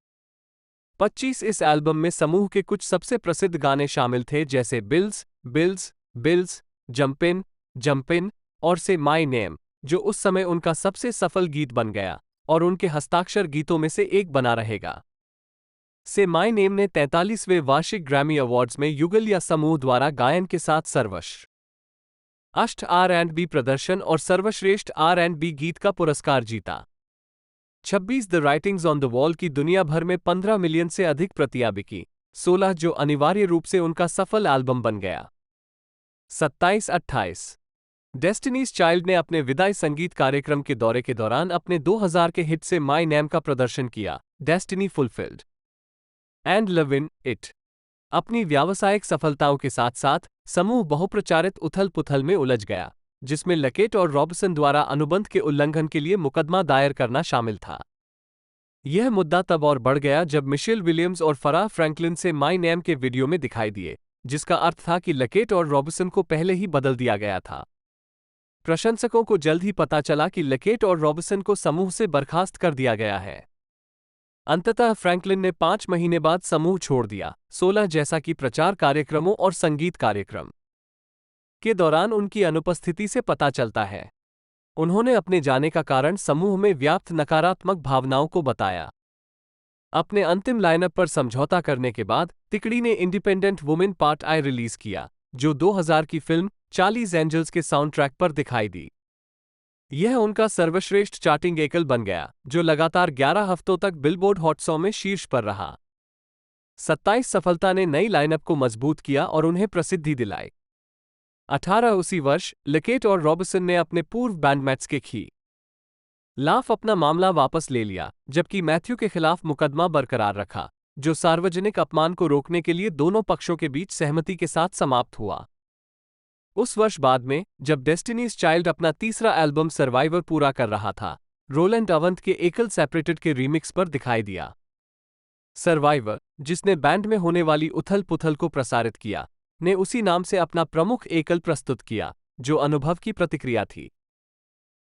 25 इस एल्बम में समूह के कुछ सबसे प्रसिद्ध गाने शामिल थे जैसे bills bills bills, jump in और से माई नेम, जो उस समय उनका सबसे सफल गीत बन गया और उनके हस्ताक्षर गीतों में से एक बना रहेगा। से माई नेम ने 43वें वार्षिक ग्रैमी अवार्ड्स में युगल या समूह द्वारा गायन के साथ सर्वश्रेष्ठ R&B प्रदर्शन और सर्वश्रेष्ठ R&B गीत का पुरस्कार जीता। 26 the writings on the wall की दुनिया भर में 15 मिलियन से अधिक प्रतियां बिकी, 16 जो अनिवार्य रूप से उनका सफल एल्बम बन गया। 27-28 डेस्टिनीज चाइल्ड ने अपने विदाई संगीत कार्यक्रम के दौरे के दौरान अपने 2000 के हिट से माई नेम का प्रदर्शन किया, destiny fulfilled and love in it. अपनी व्यावसायिक सफलताओं के साथ साथ समूह बहुप्रचारित उथल पुथल में उलझ गया, जिसमें लकेट और रॉबसन द्वारा अनुबंध के उल्लंघन के लिए मुकदमा दायर करना शामिल था। यह मुद्दा तब और बढ़ गया जब मिशेल विलियम्स और फराह फ्रैंकलिन से माई नेम के वीडियो में दिखाई दिए, जिसका अर्थ था कि लकेट और रॉबसन को पहले ही बदल दिया गया था। प्रशंसकों को जल्द ही पता चला कि लकेट और रॉबसन को समूह से बर्खास्त कर दिया गया है। अंततः फ्रैंकलिन ने 5 महीने बाद समूह छोड़ दिया, 16 जैसा कि प्रचार कार्यक्रमों और संगीत कार्यक्रम के दौरान उनकी अनुपस्थिति से पता चलता है। उन्होंने अपने जाने का कारण समूह में व्याप्त नकारात्मक भावनाओं को बताया। अपने अंतिम लाइनअप पर समझौता करने के बाद तिकड़ी ने independent women part I release किया, जो 2000 की फिल्म चार्लीज एंजल्स के साउंड ट्रैक पर दिखाई दी। यह उनका सर्वश्रेष्ठ चार्टिंग एकल बन गया, जो लगातार 11 हफ्तों तक बिलबोर्ड हॉट 100 में शीर्ष पर रहा। 27 सफलता ने नई लाइनअप को मजबूत किया और उन्हें प्रसिद्धि दिलाई। 18 उसी वर्ष लकेट और रॉबसन ने अपने पूर्व बैंडमेट्स के खिलाफ अपना मामला वापस ले लिया, जबकि मैथ्यू के खिलाफ मुकदमा बरकरार रखा, जो सार्वजनिक अपमान को रोकने के लिए दोनों पक्षों के बीच सहमति के साथ समाप्त हुआ। उस वर्ष बाद में, जब डेस्टिनीज चाइल्ड अपना तीसरा एल्बम सर्वाइवर पूरा कर रहा था, रोलैंड अवंत के एकल सेपरेटेड के रीमिक्स पर दिखाई दिया। सर्वाइवर, जिसने बैंड में होने वाली उथल पुथल को प्रसारित किया, ने उसी नाम से अपना प्रमुख एकल प्रस्तुत किया, जो अनुभव की प्रतिक्रिया थी।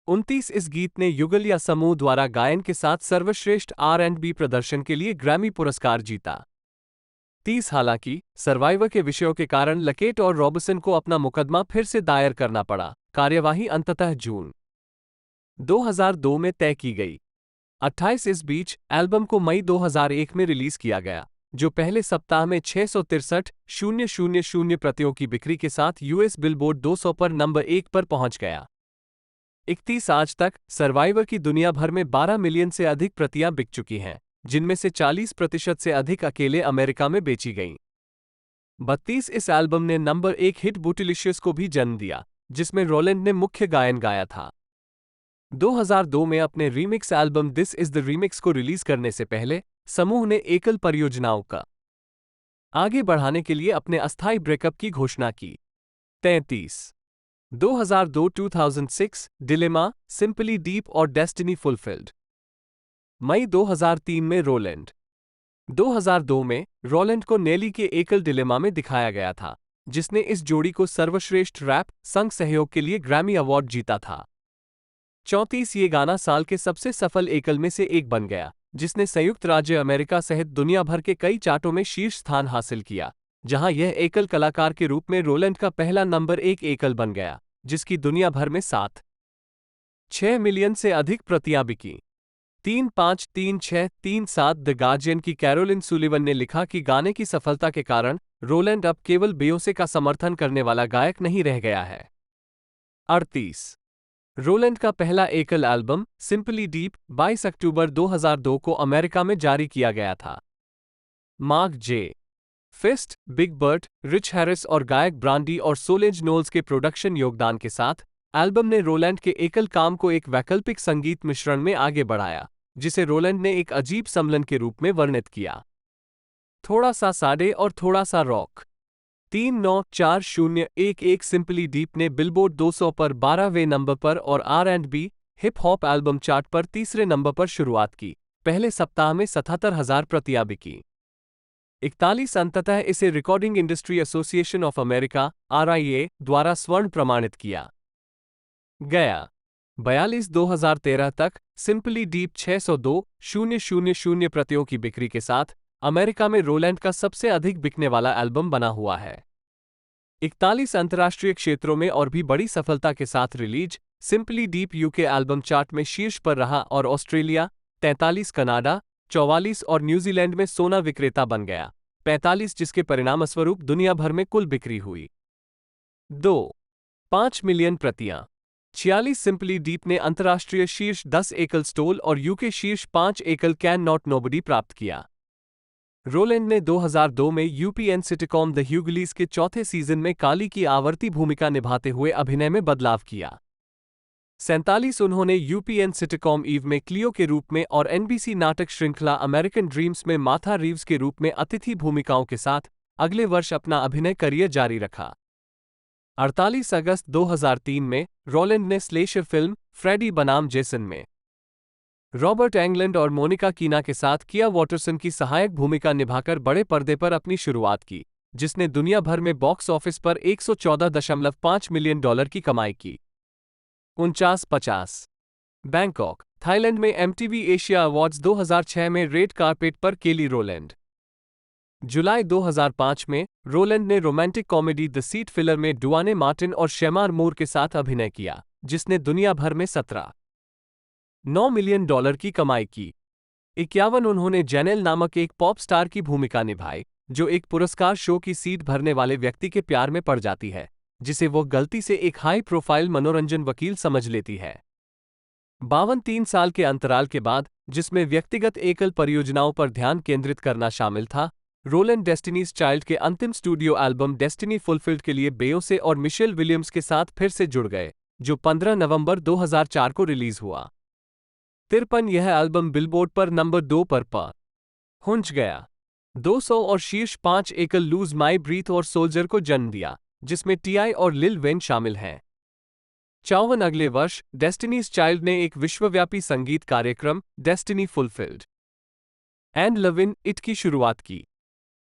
29 इस गीत ने युगल या समूह द्वारा गायन के साथ सर्वश्रेष्ठ R&B प्रदर्शन के लिए ग्रैमी पुरस्कार जीता। 30 हालांकि सर्वाइवर के विषयों के कारण लकेट और रॉबसन को अपना मुकदमा फिर से दायर करना पड़ा। कार्यवाही अंततः जून 2002 में तय की गई। 28 इस बीच एल्बम को मई 2001 में रिलीज किया गया, जो पहले सप्ताह में 663,000 प्रतियों की बिक्री के साथ यूएस बिलबोर्ड 200 पर नंबर 1 पर पहुंच गया। 31 आज तक सर्वाइवर की दुनिया भर में 12 मिलियन से अधिक प्रतियां बिक चुकी हैं, जिनमें से 40% से अधिक अकेले अमेरिका में बेची गईं। 32 इस एल्बम ने नंबर 1 हिट बूटिलिशियस को भी जन्म दिया, जिसमें रोलैंड ने मुख्य गायन गाया था। 2002 में अपने remix album this is the remix को रिलीज करने से पहले समूह ने एकल परियोजनाओं का आगे बढ़ाने के लिए अपने अस्थायी ब्रेकअप की घोषणा की। 33 2002-2006 डिलेमा, सिंपली डीप और डेस्टिनी फुलफिल्ड। मई 2003 में रोलैंड। 2002 में रोलैंड को नेली के एकल डिलेमा में दिखाया गया था, जिसने इस जोड़ी को सर्वश्रेष्ठ रैप संग सहयोग के लिए ग्रैमी अवार्ड जीता था। 34 ये गाना साल के सबसे सफल एकल में से एक बन गया, जिसने संयुक्त राज्य अमेरिका सहित दुनिया भर के कई चार्टों में शीर्ष स्थान हासिल किया, जहां यह एकल कलाकार के रूप में रोलैंड का पहला नंबर 1 एकल बन गया, जिसकी दुनिया भर में 7.6 मिलियन से अधिक प्रतियां बिकी। 3-5-3-6-3-7 द गार्जियन की कैरोलिन सुलिवन ने लिखा कि गाने की सफलता के कारण रोलैंड अब केवल बेयोंसे का समर्थन करने वाला गायक नहीं रह गया है। 38 रोलैंड का पहला एकल एल्बम सिंपली डीप 22 अक्टूबर 2002 को अमेरिका में जारी किया गया था। Mark J Feist, Big Bert, Rich Harris और गायक ब्रांडी और सोलेज नोल्स के प्रोडक्शन योगदान के साथ एल्बम ने रोलैंड के एकल काम को एक वैकल्पिक संगीत मिश्रण में आगे बढ़ाया, जिसे रोलैंड ने एक अजीब सम्मेलन के रूप में वर्णित किया। थोड़ा सा साडे और थोड़ा सा रॉक। 3-9-4-0-1-1 सिंपली डीप ने बिलबोर्ड 200 पर 12वें नंबर पर और R&B hip hop album chart पर तीसरे नंबर पर शुरुआत की। पहले सप्ताह में 77,000 प्रतियां बिकी। 41 अंततः इसे recording industry association of America RIA द्वारा स्वर्ण प्रमाणित किया गया। 42 2013 तक सिंपली डीप 602,000 प्रतियों की बिक्री के साथ अमेरिका में रोलैंड का सबसे अधिक बिकने वाला एल्बम बना हुआ है। 41 अंतर्राष्ट्रीय क्षेत्रों में और भी बड़ी सफलता के साथ release simply deep UK album chart में शीर्ष पर रहा और ऑस्ट्रेलिया 43, कनाडा 44 और न्यूजीलैंड में सोना विक्रेता बन गया 45, जिसके परिणामस्वरूप दुनिया भर में कुल बिक्री हुई 2.5 मिलियन प्रतियां। 46 सिंपली डीप ने अंतर्राष्ट्रीय शीर्ष 10 एकल स्टोल और यूके शीर्ष 5 एकल कैन नॉट नोबडी प्राप्त किया। रोलैंड ने 2002 में यूपीएन सिटकॉम द ह्यूगलीज के चौथे सीजन में काली की आवर्ती भूमिका निभाते हुए अभिनय में बदलाव किया। 47 उन्होंने यूपीएन सिटकॉम ईव में क्लियो के रूप में और एनबीसी नाटक श्रृंखला अमेरिकन ड्रीम्स में मार्था रीव्स के रूप में अतिथि भूमिकाओं के साथ अगले वर्ष अपना अभिनय करियर जारी रखा। 48 अगस्त 2003 में रोलैंड ने स्लेशर फिल्म फ्रेडी बनाम जेसन में रॉबर्ट एंगलैंड और मोनिका कीना के साथ किया वॉटरसन की सहायक भूमिका निभाकर बड़े पर्दे पर अपनी शुरुआत की, जिसने दुनिया भर में बॉक्स ऑफिस पर $114.5 मिलियन की कमाई की। 49-50 बैंकॉक, थाईलैंड में MTV एशिया अवार्ड्स 2006 में रेड कार्पेट पर केली रोलैंड। जुलाई 2005 में रोलैंड ने romantic comedy the seat filler में डुआने मार्टिन और शेमार मूर के साथ अभिनय किया, जिसने दुनिया भर में $17.9 मिलियन की कमाई की। 51 उन्होंने जेनेल नामक एक पॉप स्टार की भूमिका निभाई, जो एक पुरस्कार शो की सीट भरने वाले व्यक्ति के प्यार में पड़ जाती है, जिसे वो गलती से एक हाई प्रोफाइल मनोरंजन वकील समझ लेती है। 52 3 साल के अंतराल के बाद, जिसमें व्यक्तिगत एकल परियोजनाओं पर ध्यान केंद्रित करना शामिल था, रोलैंड डेस्टिनीज चाइल्ड के अंतिम स्टूडियो एल्बम डेस्टिनी फुलफिल्ड के लिए बेयोंसे और मिशेल विलियम्स के साथ फिर से जुड़ गए, जो 15 नवंबर 2004 को रिलीज हुआ। 53 यह एल्बम बिलबोर्ड पर नंबर 2 पर पहुंच गया। 200 और शीर्ष 5 एकल लूज माई ब्रीथ और सोल्जर को जन्म दिया, जिसमें टीआई और लिल वेन शामिल हैं। 54 अगले वर्ष डेस्टिनीज चाइल्ड ने एक विश्वव्यापी संगीत कार्यक्रम destiny fulfilled and love in it की शुरुआत की।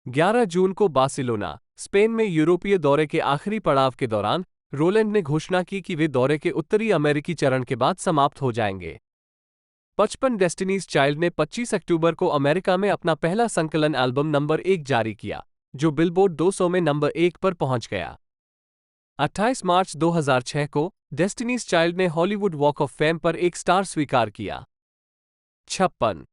11 जून को बार्सिलोना, स्पेन में यूरोपीय दौरे के आखिरी पड़ाव के दौरान रोलैंड ने घोषणा की कि वे दौरे के उत्तरी अमेरिकी चरण के बाद समाप्त हो जाएंगे। 55 डेस्टिनीज चाइल्ड ने 25 अक्टूबर को अमेरिका में अपना पहला संकलन एल्बम नंबर 1 जारी किया, जो बिलबोर्ड 200 में नंबर 1 पर पहुंच गया। 28 मार्च 2006 को डेस्टिनीज चाइल्ड ने हॉलीवुड वॉक ऑफ फेम पर एक स्टार स्वीकार किया। 56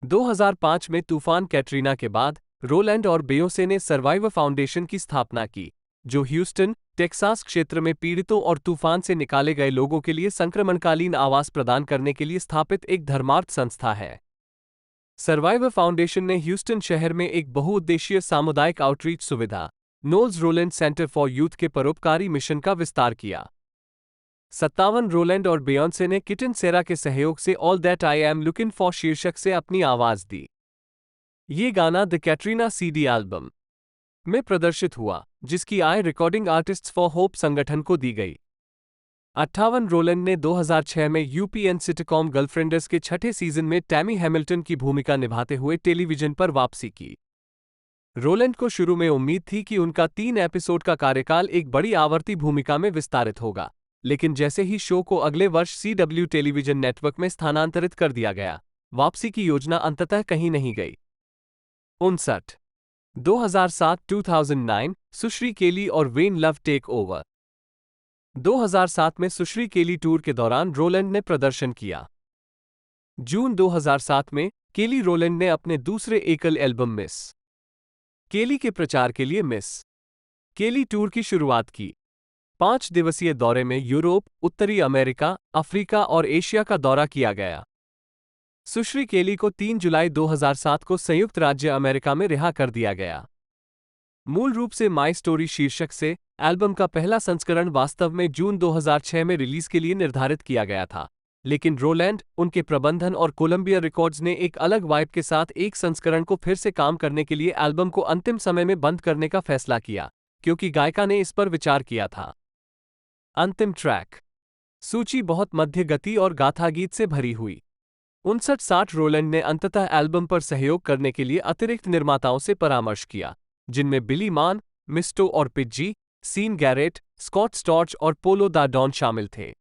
2005 में तूफान कैटरीना के बाद रोलैंड और बेयोंसे ने सर्वाइवर फाउंडेशन की स्थापना की, जो ह्यूस्टन, टेक्सास क्षेत्र में पीड़ितों और तूफान से निकाले गए लोगों के लिए संक्रमणकालीन आवास प्रदान करने के लिए स्थापित एक धर्मार्थ संस्था है। सर्वाइवर फाउंडेशन ने ह्यूस्टन शहर में एक बहुउद्देशीय सामुदायिक आउटरीच सुविधा, Knowles Rowland centre for youth के परोपकारी मिशन का विस्तार किया। 57 रोलैंड और बेयोंसे ने किटन सेरा के सहयोग से all that I am looking for शीर्षक से अपनी आवाज दी। ये गाना द कैटरीना CD एल्बम में प्रदर्शित हुआ, जिसकी आय रिकॉर्डिंग आर्टिस्ट्स फॉर होप संगठन को दी गई। 58 रोलैंड ने 2006 में यूपीएन सिटकॉम गर्लफ्रेंडर्स के छठे सीजन में टैमी हैमिल्टन की भूमिका निभाते हुए टेलीविजन पर वापसी की। रोलैंड को शुरू में उम्मीद थी कि उनका 3 एपिसोड का कार्यकाल एक बड़ी आवर्ती भूमिका में विस्तारित होगा, लेकिन जैसे ही शो को अगले वर्ष CW टेलीविजन नेटवर्क में स्थानांतरित कर दिया गया, वापसी की योजना अंततः कहीं नहीं गई। 59 2007-2009 सुश्री केली और वेन लव टेक ओवर। 2007 में सुश्री केली टूर के दौरान रोलैंड ने प्रदर्शन किया। जून 2007 में केली रोलैंड ने अपने दूसरे एकल एल्बम मिस केली के प्रचार के लिए मिस केली टूर की शुरुआत की। 5 दिवसीय दौरे में यूरोप, उत्तरी अमेरिका, अफ्रीका और एशिया का दौरा किया गया। सुश्री केली को 3 जुलाई 2007 को संयुक्त राज्य अमेरिका में रिहा कर दिया गया। मूल रूप से माई स्टोरी शीर्षक से एल्बम का पहला संस्करण वास्तव में जून 2006 में रिलीज के लिए निर्धारित किया गया था, लेकिन रोलैंड, उनके प्रबंधन और कोलंबिया रिकॉर्ड्स ने एक अलग वाइब के साथ एक संस्करण को फिर से काम करने के लिए एल्बम को अंतिम समय में बंद करने का फैसला किया, क्योंकि गायिका ने इस पर विचार किया था। अंतिम ट्रैक सूची बहुत मध्य गति और गाथा गीत से भरी हुई। 59-60 रोलैंड ने अंततः एल्बम पर सहयोग करने के लिए अतिरिक्त निर्माताओं से परामर्श किया, जिनमें बिली मान, मिस्टो और पिज्जी, सीन गैरेट, स्कॉट स्टॉर्च और पोलो दा डॉन शामिल थे।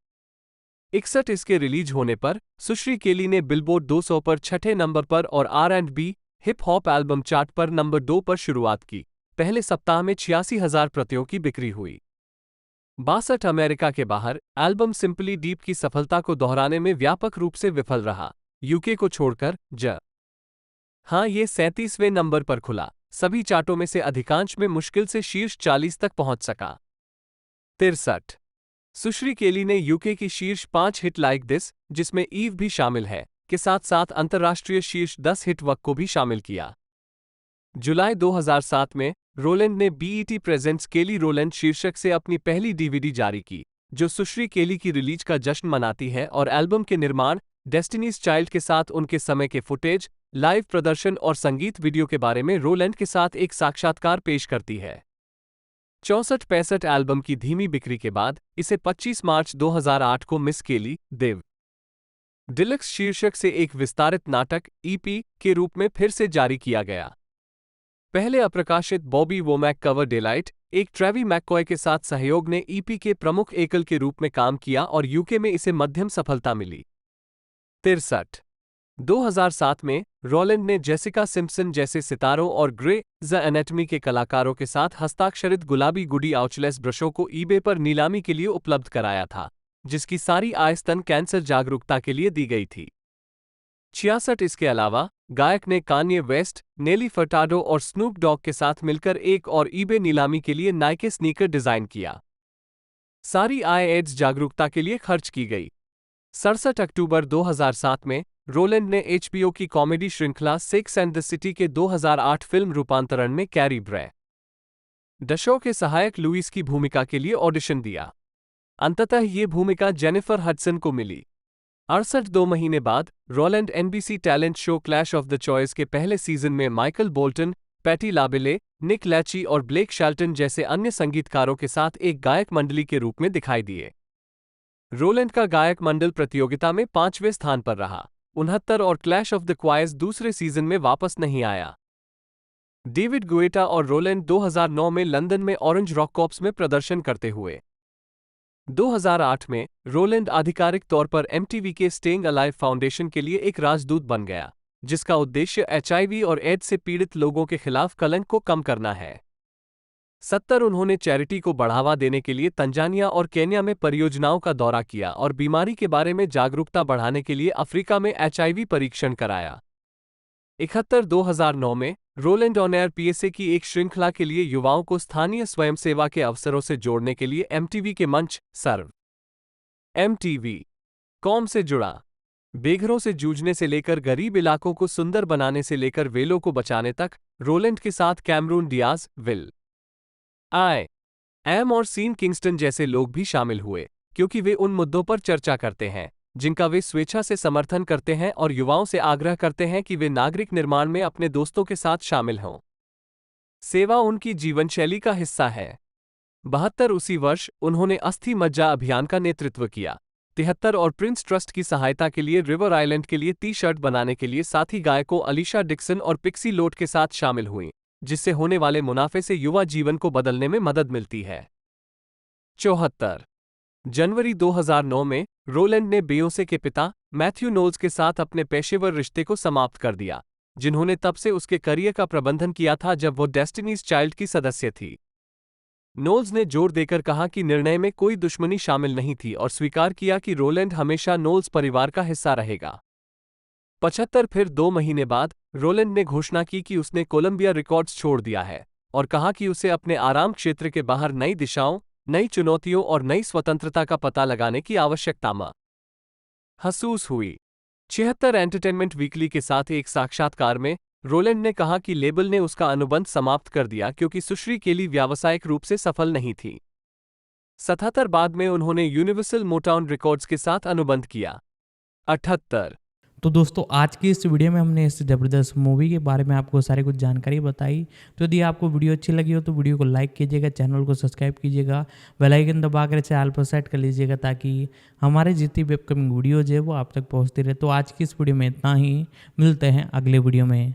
61 इसके रिलीज होने पर सुश्री केली ने बिलबोर्ड 200 पर छठे नंबर पर और R&B hip hop album chart पर नंबर 2 पर शुरुआत की। पहले सप्ताह में 86,000 प्रतियों की बिक्री हुई। 62 अमेरिका के बाहर एल्बम सिंपली डीप की सफलता को दोहराने में व्यापक रूप से विफल रहा। यूके को छोड़कर हाँ, ये 37वें नंबर पर खुला। सभी चार्टों में से अधिकांश में मुश्किल से शीर्ष 40 तक पहुंच सका। 63 सुश्री केली ने यूके की शीर्ष 5 हिट लाइक दिस, जिसमें ईव भी शामिल है, के साथ साथ अंतर्राष्ट्रीय शीर्ष 10 हिट वक को भी शामिल किया। जुलाई 2007 में रोलैंड ने BET प्रेजेंट्स केली रोलैंड शीर्षक से अपनी पहली DVD जारी की, जो सुश्री केली की रिलीज का जश्न मनाती है और एल्बम के निर्माण, डेस्टिनीज चाइल्ड के साथ उनके समय के फुटेज, लाइव प्रदर्शन और संगीत वीडियो के बारे में रोलैंड के साथ एक साक्षात्कार पेश करती है। 64-65 एल्बम की धीमी बिक्री के बाद इसे 25 मार्च 2008 को मिस केली देव डिलक्स शीर्षक से एक विस्तारित नाटक EP के रूप में फिर से जारी किया गया। पहले अप्रकाशित बॉबी वोमैक कवर डेलाइट, एक ट्रेवी मैककॉय के साथ सहयोग ने EP के प्रमुख एकल के रूप में काम किया और यूके में इसे मध्यम सफलता मिली। 63 2007 में रोलैंड ने जेसिका सिम्पसन जैसे सितारों और ग्रे द एनाटमी के कलाकारों के साथ हस्ताक्षरित गुलाबी गुडी आउचलेस ब्रशों को eBay पर नीलामी के लिए उपलब्ध कराया था, जिसकी सारी आय स्तन कैंसर जागरूकता के लिए दी गई थी। 66 इसके अलावा गायक ने कान्ये वेस्ट, नेली फर्टाडो और स्नूप डॉग के साथ मिलकर एक और eBay नीलामी के लिए नाइके स्नीकर डिजाइन किया। सारी आय एड्स जागरूकता के लिए खर्च की गई। 67 अक्टूबर 2007 में रोलैंड ने HBO की कॉमेडी श्रृंखला सेक्स एंड द सिटी के 2008 फिल्म रूपांतरण में कैरी ब्रैडशॉ के सहायक लुइस की भूमिका के लिए ऑडिशन दिया। अंततः ये भूमिका जेनिफर हडसन को मिली। 68 2 महीने बाद Rowland NBC talent show clash of the choice के पहले सीजन में Michael Bolton, Patti LaBelle, Nick Lachey और ब्लेक शेल्टन जैसे अन्य संगीतकारों के साथ एक गायक मंडली के रूप में दिखाई दिए। रोलैंड का गायक मंडल प्रतियोगिता में 5वें स्थान पर रहा। 69 और क्लैश ऑफ द क्वाइस दूसरे सीजन में वापस नहीं आया। डेविड गुएटा और रोलैंड 2009 में लंदन में ऑरेंज रॉक कॉर्प्स में प्रदर्शन करते हुए। 2008 में रोलैंड आधिकारिक तौर पर MTV के स्टेइंग अलाइव फाउंडेशन के लिए एक राजदूत बन गया, जिसका उद्देश्य HIV और एड्स से पीड़ित लोगों के खिलाफ कलंक को कम करना है। 70 उन्होंने चैरिटी को बढ़ावा देने के लिए तंजानिया और केन्या में परियोजनाओं का दौरा किया और बीमारी के बारे में जागरूकता बढ़ाने के लिए अफ्रीका में HIV परीक्षण कराया। 71 2009 में रोलैंड ऑन एयर PSA की एक श्रृंखला के लिए युवाओं को स्थानीय स्वयंसेवा के अवसरों से जोड़ने के लिए MTV के मंच सर्व MTV.com से जुड़ा। बेघरों से जूझने से लेकर गरीब इलाकों को सुंदर बनाने से लेकर वेलों को बचाने तक रोलैंड के साथ Cameron Diaz, will i am और सीन किंगस्टन जैसे लोग भी शामिल हुए, क्योंकि वे उन मुद्दों पर चर्चा करते हैं जिनका वे स्वेच्छा से समर्थन करते हैं और युवाओं से आग्रह करते हैं कि वे नागरिक निर्माण में अपने दोस्तों के साथ शामिल हों। सेवा उनकी जीवनशैली का हिस्सा है। 72 उसी वर्ष उन्होंने अस्थि मज्जा अभियान का नेतृत्व किया। 73 और प्रिंस ट्रस्ट की सहायता के लिए रिवर आइलैंड के लिए टी-शर्ट बनाने के लिए साथी गायकों अलीशा डिक्सन और पिक्सी लोट के साथ शामिल हुई, जिससे होने वाले मुनाफे से युवा जीवन को बदलने में मदद मिलती है। 74 जनवरी 2009 में रोलैंड ने बेयोंसे के पिता मैथ्यू नोल्स के साथ अपने पेशेवर रिश्ते को समाप्त कर दिया, जिन्होंने तब से उसके करियर का प्रबंधन किया था जब वो डेस्टिनीज चाइल्ड की सदस्य थी। नोल्स ने जोर देकर कहा कि निर्णय में कोई दुश्मनी शामिल नहीं थी और स्वीकार किया कि रोलैंड हमेशा नोल्स परिवार का हिस्सा रहेगा। 75 फिर 2 महीने बाद रोलैंड ने घोषणा की कि उसने कोलंबिया रिकॉर्ड्स छोड़ दिया है और कहा कि उसे अपने आराम क्षेत्र के बाहर नई दिशाओं, नई चुनौतियों और नई स्वतंत्रता का पता लगाने की आवश्यकता महसूस हुई। 76 एंटरटेनमेंट वीकली के साथ एक साक्षात्कार में रोलैंड ने कहा कि लेबल ने उसका अनुबंध समाप्त कर दिया क्योंकि सुश्री केली व्यावसायिक रूप से सफल नहीं थी। 77 बाद में उन्होंने यूनिवर्सल मोटाउन रिकॉर्ड्स के साथ अनुबंध किया। 78 तो दोस्तों आज की इस वीडियो में हमने इस ज़बरदस्त मूवी के बारे में आपको सारी कुछ जानकारी बताई। तो यदि आपको वीडियो अच्छी लगी हो तो वीडियो को लाइक कीजिएगा, चैनल को सब्सक्राइब कीजिएगा, बेल आइकन दबाकर इसे ऑल पर सेट कर लीजिएगा ताकि हमारे जितनी भी अपकमिंग वीडियोज़ है वो आप तक पहुँचती रहे। तो आज की इस वीडियो में इतना ही, मिलते हैं अगले वीडियो में।